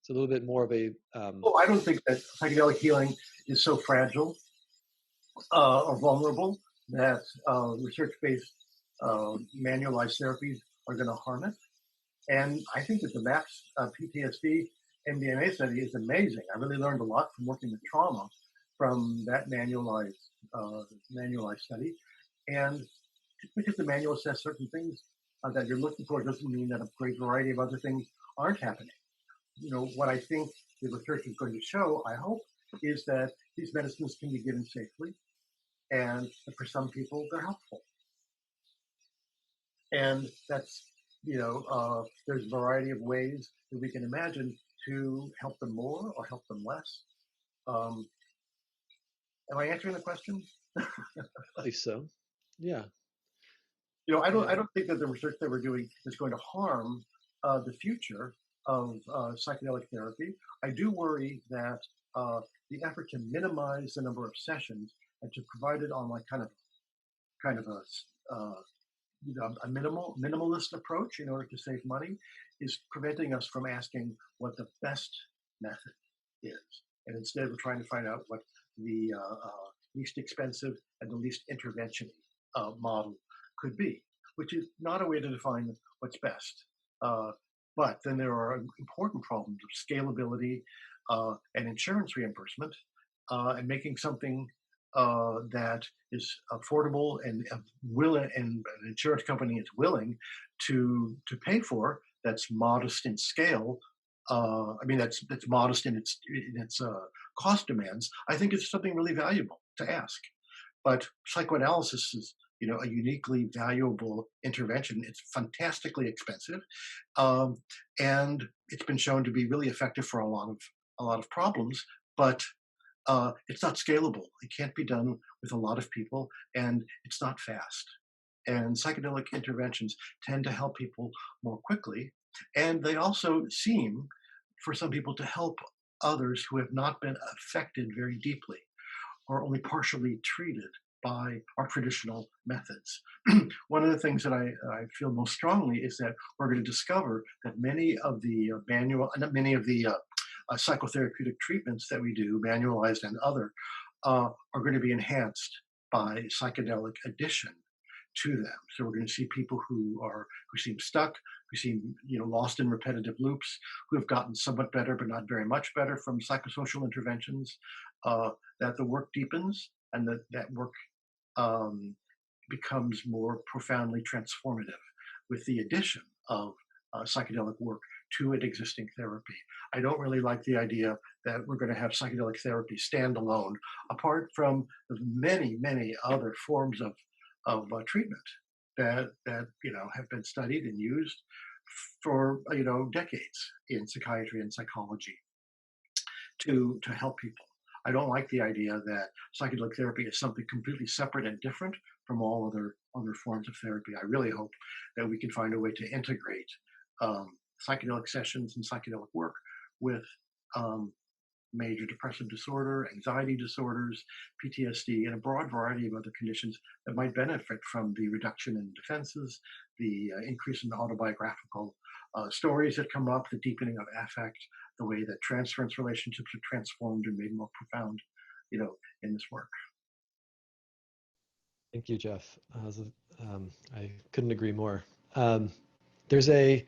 It's a little bit more of a. Oh, I don't think that psychedelic healing is so fragile or vulnerable that research-based manualized therapies are going to harm it. And I think that the MAPS PTSD MDMA study is amazing. I really learned a lot from working with trauma from that manualized study. And just because the manual says certain things that you're looking for doesn't mean that a great variety of other things aren't happening. What I think the research is going to show, I hope, is that these medicines can be given safely, and for some people, they're helpful. And that's, there's a variety of ways that we can imagine to help them more or help them less. Am I answering the question? I believe so. Yeah. I don't think that the research that we're doing is going to harm the future of psychedelic therapy. I do worry that the effort to minimize the number of sessions and to provide it on like kind of a minimalist approach in order to save money is preventing us from asking what the best method is. And instead we're trying to find out what the least expensive and the least intervention model could be, which is not a way to define what's best. But then there are important problems of scalability and insurance reimbursement and making something that is affordable and willing, and an insurance company is willing to pay for, that's modest in scale. That's modest in its cost demands. I think it's something really valuable to ask. But psychoanalysis is, a uniquely valuable intervention. It's fantastically expensive, and it's been shown to be really effective for a lot of problems. But it's not scalable. It can't be done with a lot of people, and it's not fast. And psychedelic interventions tend to help people more quickly, and they also seem, for some people, to help others who have not been affected very deeply or only partially treated by our traditional methods. One of the things that I feel most strongly is that we're going to discover that many of the psychotherapeutic treatments that we do, manualized and other, are going to be enhanced by psychedelic addition to them. So we're going to see people who seem stuck, who seem lost in repetitive loops, who have gotten somewhat better but not very much better from psychosocial interventions. That the work deepens and that work becomes more profoundly transformative with the addition of psychedelic work to an existing therapy. I don't really like the idea that we're going to have psychedelic therapy stand alone, apart from the many, many other forms of treatment that have been studied and used for decades in psychiatry and psychology to help people. I don't like the idea that psychedelic therapy is something completely separate and different from all other forms of therapy. I really hope that we can find a way to integrate psychedelic sessions and psychedelic work with major depressive disorder, anxiety disorders, PTSD, and a broad variety of other conditions that might benefit from the reduction in defenses, the increase in autobiographical stories that come up, the deepening of affect, the way that transference relationships are transformed and made more profound, in this work. Thank you, Jeff. I couldn't agree more. There's a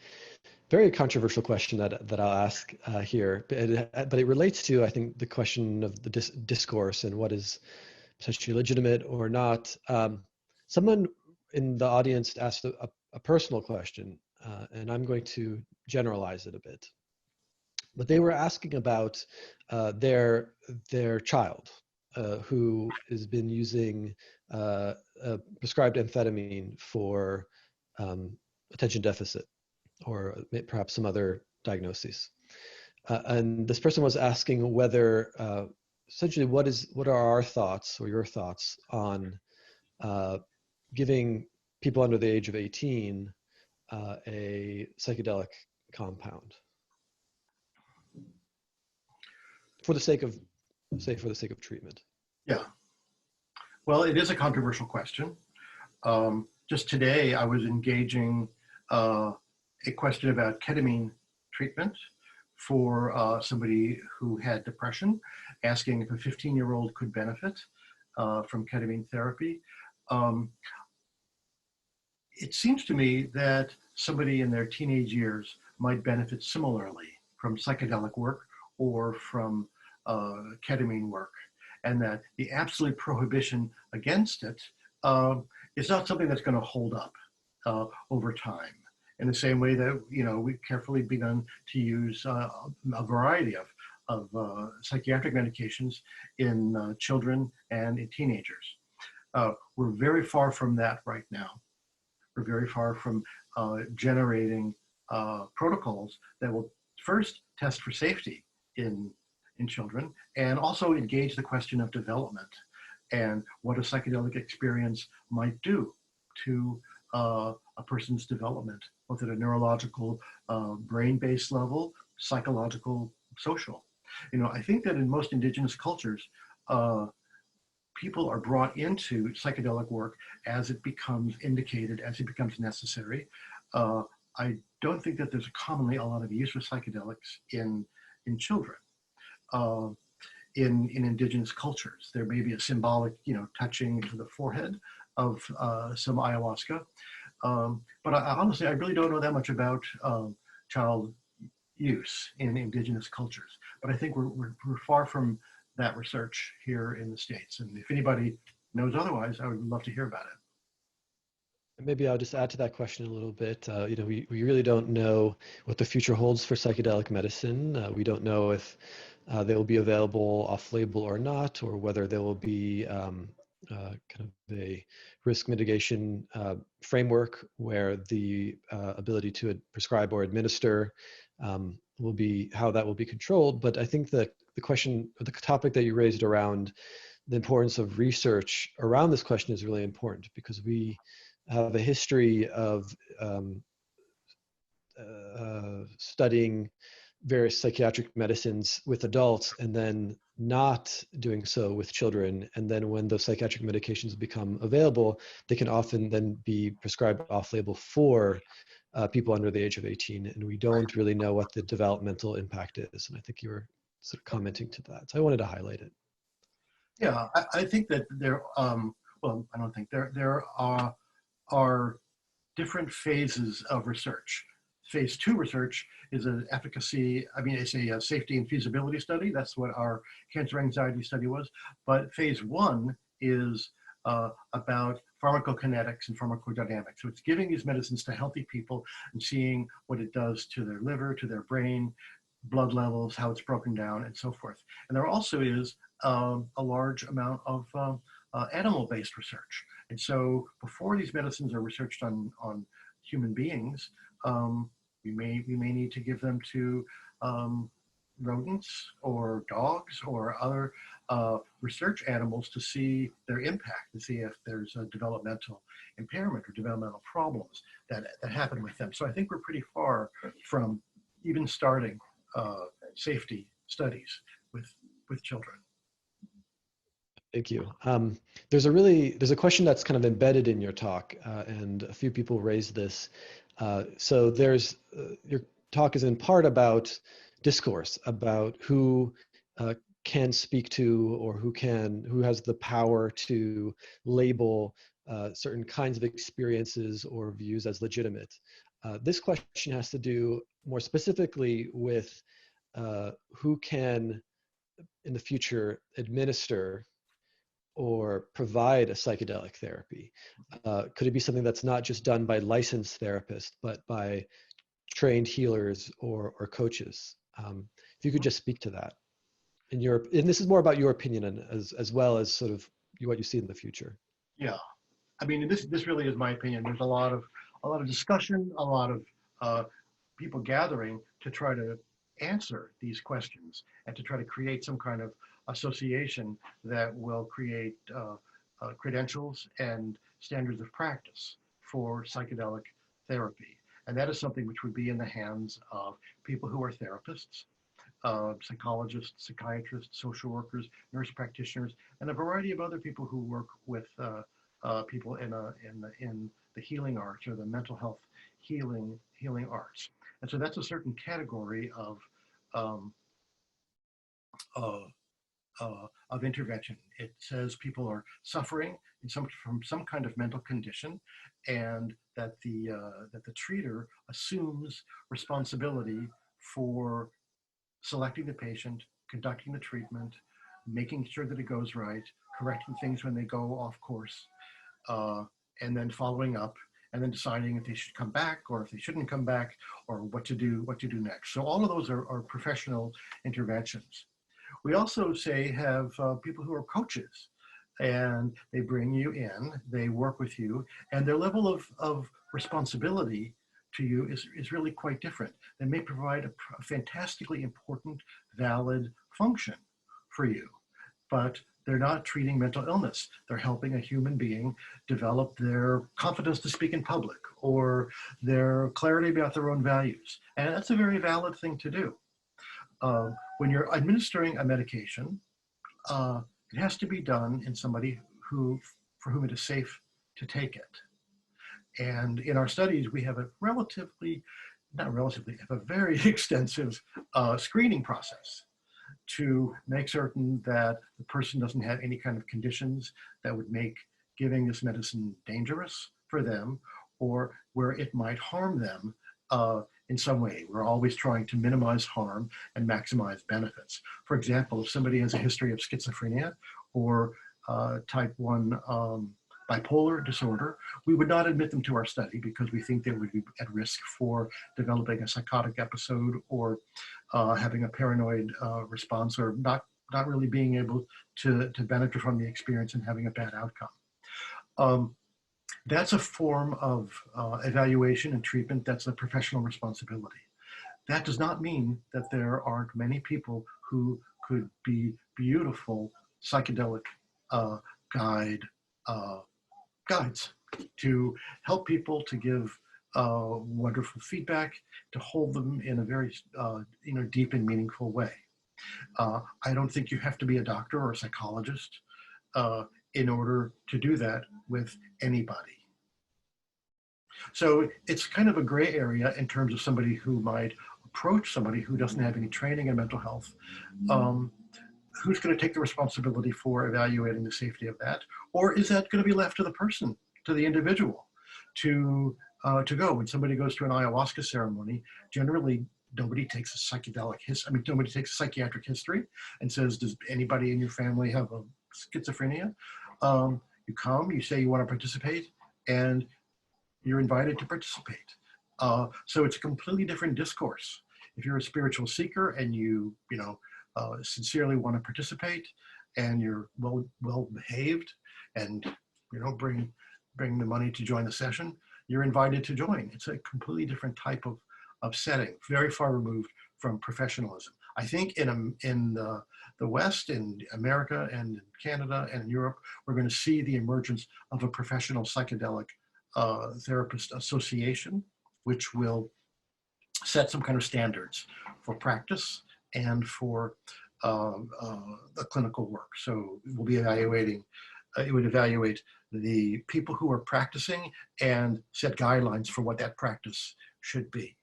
very controversial question that I'll ask here, but it relates to, I think, the question of the discourse and what is potentially legitimate or not. Someone in the audience asked a personal question, and I'm going to generalize it a bit. But they were asking about their child who has been using prescribed amphetamine for attention deficit, or perhaps some other diagnoses. And this person was asking whether, essentially, what are our thoughts or your thoughts on giving people under the age of 18 a psychedelic compound for the sake of treatment. Yeah. Well, it is a controversial question. Just today, I was engaging a question about ketamine treatment for somebody who had depression, asking if a 15-year-old could benefit from ketamine therapy. It seems to me that somebody in their teenage years might benefit similarly from psychedelic work or from ketamine work, and that the absolute prohibition against it is not something that's going to hold up over time. In the same way that we've carefully begun to use a variety of psychiatric medications in children and in teenagers. We're very far from that right now. We're very far from generating protocols that will first test for safety in children and also engage the question of development and what a psychedelic experience might do to a person's development, both at a neurological, brain-based level, psychological, social. I think that in most indigenous cultures, people are brought into psychedelic work as it becomes indicated, as it becomes necessary. I don't think that there's commonly a lot of use of psychedelics in children. In indigenous cultures, there may be a symbolic, touching to the forehead of some ayahuasca. But honestly, I really don't know that much about child use in indigenous cultures. But I think we're far from that research here in the States. And if anybody knows otherwise, I would love to hear about it. Maybe I'll just add to that question a little bit. We really don't know what the future holds for psychedelic medicine. We don't know if they will be available off-label or not, or whether there will be kind of a risk mitigation framework where the ability to prescribe or administer will be how that will be controlled. But I think that the question, the topic that you raised around the importance of research around this question is really important, because we have a history of studying various psychiatric medicines with adults and then not doing so with children. And then when those psychiatric medications become available, they can often then be prescribed off-label for people under the age of 18. And we don't really know what the developmental impact is. And I think you were sort of commenting to that. So I wanted to highlight it. Yeah, I think that there, well, I don't think there are different phases of research. Phase 2 research is an efficacy, it's a safety and feasibility study. That's what our cancer anxiety study was. But phase 1 is about pharmacokinetics and pharmacodynamics. So it's giving these medicines to healthy people and seeing what it does to their liver, to their brain, blood levels, how it's broken down, and so forth. And there also is a large amount of animal-based research. And so before these medicines are researched on human beings, we may need to give them to rodents or dogs or other research animals to see their impact, to see if there's a developmental impairment or developmental problems that happen with them. So I think we're pretty far from even starting safety studies with children. Thank you. There's a question that's kind of embedded in your talk, and a few people raised this. So your talk is in part about discourse, about who can speak to, or who has the power to label certain kinds of experiences or views as legitimate. This question has to do more specifically with who can, in the future, administer or provide a psychedelic therapy. Could it be something that's not just done by licensed therapists, but by trained healers or coaches? If you could just speak to that. And this is more about your opinion as well as sort of what you see in the future. Yeah, this really is my opinion. There's a lot of discussion, a lot of people gathering to try to answer these questions and to try to create some kind of association that will create credentials and standards of practice for psychedelic therapy. And that is something which would be in the hands of people who are therapists, psychologists, psychiatrists, social workers, nurse practitioners, and a variety of other people who work with people in the healing arts or the mental health healing arts. And so that's a certain category of um, of intervention. It says people are suffering from some kind of mental condition, and that the treater assumes responsibility for selecting the patient, conducting the treatment, making sure that it goes right, correcting things when they go off course, and then following up, and then deciding if they should come back or if they shouldn't come back, or what to do next. So all of those are professional interventions. We also have people who are coaches, and they bring you in, they work with you, and their level of responsibility to you is really quite different. They may provide a fantastically important, valid function for you, but they're not treating mental illness. They're helping a human being develop their confidence to speak in public or their clarity about their own values. And that's a very valid thing to do. When you're administering a medication, it has to be done in somebody for whom it is safe to take it. And in our studies, we have a very extensive screening process to make certain that the person doesn't have any kind of conditions that would make giving this medicine dangerous for them, or where it might harm them in some way. We're always trying to minimize harm and maximize benefits. For example, if somebody has a history of schizophrenia or type 1 bipolar disorder, we would not admit them to our study because we think they would be at risk for developing a psychotic episode or having a paranoid response, or not really being able to benefit from the experience and having a bad outcome. That's a form of evaluation and treatment that's a professional responsibility. That does not mean that there aren't many people who could be beautiful psychedelic guides to help people, to give wonderful feedback, to hold them in a very deep and meaningful way. I don't think you have to be a doctor or a psychologist in order to do that with anybody. So it's kind of a gray area in terms of somebody who might approach somebody who doesn't have any training in mental health. Who's going to take the responsibility for evaluating the safety of that? Or is that going to be left to the person, to the individual, to go? When somebody goes to an ayahuasca ceremony, generally nobody takes a psychiatric history and says, does anybody in your family have a schizophrenia? You come, you say you want to participate, and you're invited to participate. So it's a completely different discourse. If you're a spiritual seeker and you sincerely want to participate, and you're well behaved, and bring the money to join the session, you're invited to join. It's a completely different type of setting, very far removed from professionalism. I think in the West, in America and in Canada and in Europe, we're going to see the emergence of a professional psychedelic therapist association, which will set some kind of standards for practice and for the clinical work. So we'll be it would evaluate the people who are practicing and set guidelines for what that practice should be.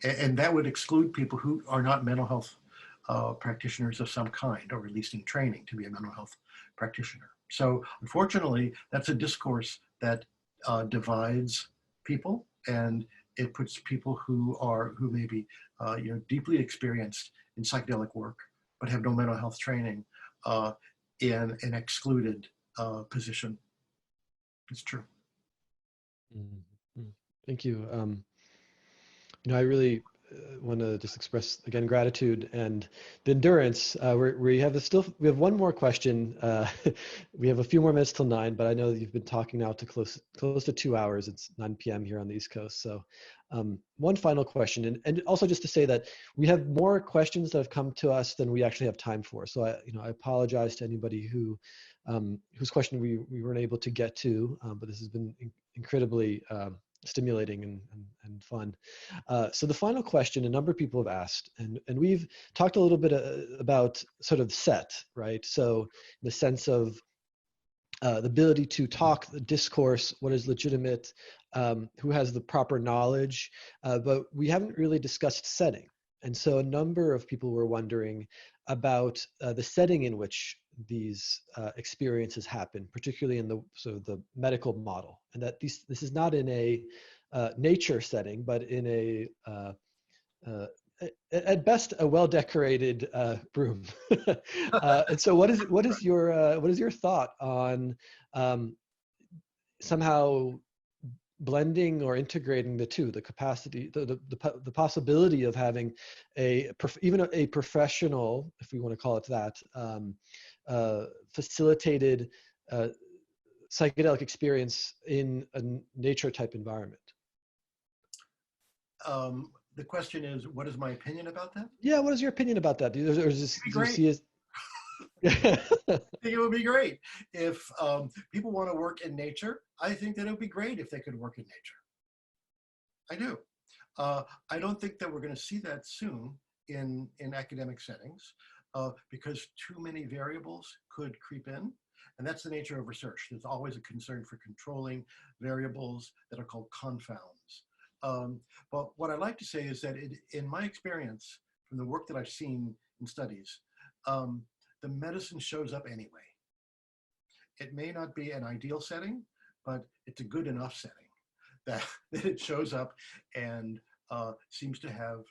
And that would exclude people who are not mental health practitioners of some kind, or at least in training to be a mental health practitioner. So unfortunately, that's a discourse that divides people, and it puts people who may be deeply experienced in psychedelic work but have no mental health training in an excluded position. It's true. Mm-hmm. Thank you. I really want to just express again gratitude and the endurance. We have one more question. We have a few more minutes till 9, but I know that you've been talking now to close to 2 hours. It's 9 p.m. here on the East Coast. So one final question, and also just to say that we have more questions that have come to us than we actually have time for. So I apologize to anybody whose question we weren't able to get to, but this has been incredibly stimulating and fun. So the final question, a number of people have asked, and we've talked a little bit about sort of set, right? So the sense of the ability to talk, the discourse, what is legitimate, who has the proper knowledge, but we haven't really discussed setting. And so a number of people were wondering about the setting in which these experiences happen, particularly in the medical model, and that this is not in a nature setting, but in a at best a well-decorated room. And so, what is your thought on somehow blending or integrating the two, the capacity, the possibility of having even a professional, if we want to call it that, facilitated psychedelic experience in a nature type environment? The question is, what is my opinion about that? Yeah, what is your opinion about that? Do you see as I think it would be great if people want to work in nature. I think that it would be great if they could work in nature. I do. I don't think that we're going to see that soon in academic settings because too many variables could creep in. And that's the nature of research. There's always a concern for controlling variables that are called confounds. But what I like to say is that in my experience, from the work that I've seen in studies, the medicine shows up anyway. It may not be an ideal setting, but it's a good enough setting that it shows up and seems to have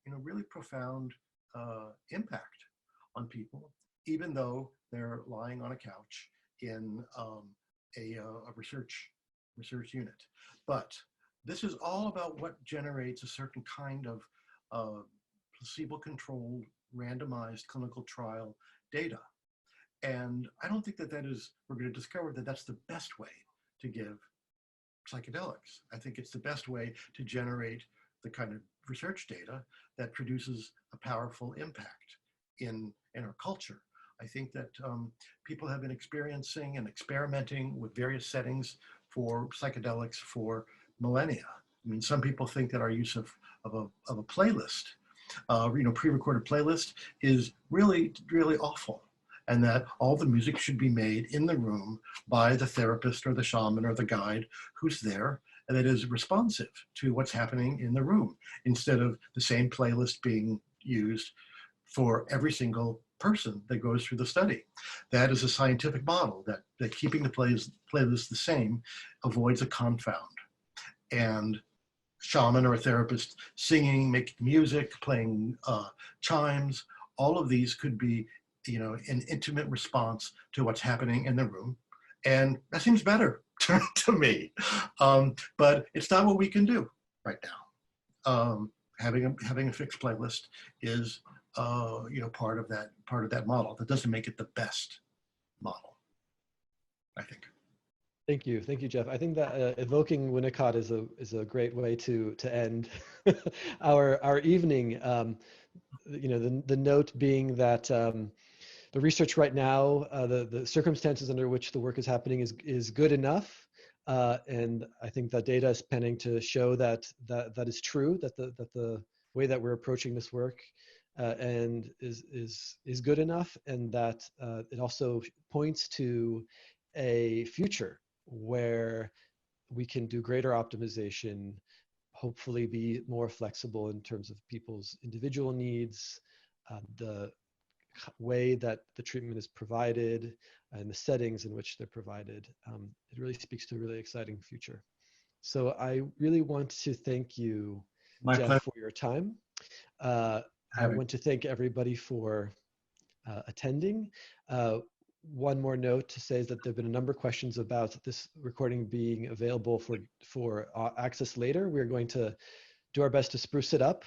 really profound impact on people, even though they're lying on a couch in a research unit. But this is all about what generates a certain kind of placebo-controlled, randomized clinical trial data. And I don't think that we're going to discover that that's the best way to give psychedelics. I think it's the best way to generate the kind of research data that produces a powerful impact in our culture. I think that people have been experiencing and experimenting with various settings for psychedelics for millennia. I mean, some people think that our use of a playlist, pre-recorded playlist, is really, really awful, and that all the music should be made in the room by the therapist or the shaman or the guide who's there, and that is responsive to what's happening in the room, instead of the same playlist being used for every single person that goes through the study. That is a scientific model, that keeping the playlist the same avoids a confound. And shaman or a therapist singing, making music, playing chimes, all of these could be, an intimate response to what's happening in the room. And that seems better to me. But it's not what we can do right now. Having a fixed playlist is, part of that model. That doesn't make it the best model, I think. Thank you, Jeff. I think that evoking Winnicott is a great way to end our evening. The note being that the research right now, the circumstances under which the work is happening is good enough, and I think that data is pending to show that is true. That the way that we're approaching this work and is good enough, and that it also points to a future where we can do greater optimization, hopefully be more flexible in terms of people's individual needs, the way that the treatment is provided, and the settings in which they're provided. It really speaks to a really exciting future. So I really want to thank you, Jeff, for your time. I want to thank everybody for attending. One more note to say is that there have been a number of questions about this recording being available for access later. We're going to do our best to spruce it up.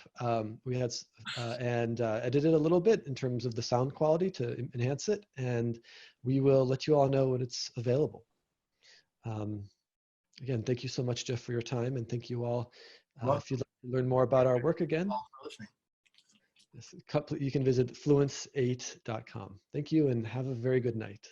We had and edit it a little bit in terms of the sound quality to enhance it, and we will let you all know when it's available. Again, thank you so much, Jeff, for your time, and thank you all. If you'd like to learn more about our work again, you can visit fluence8.com. Thank you, and have a very good night.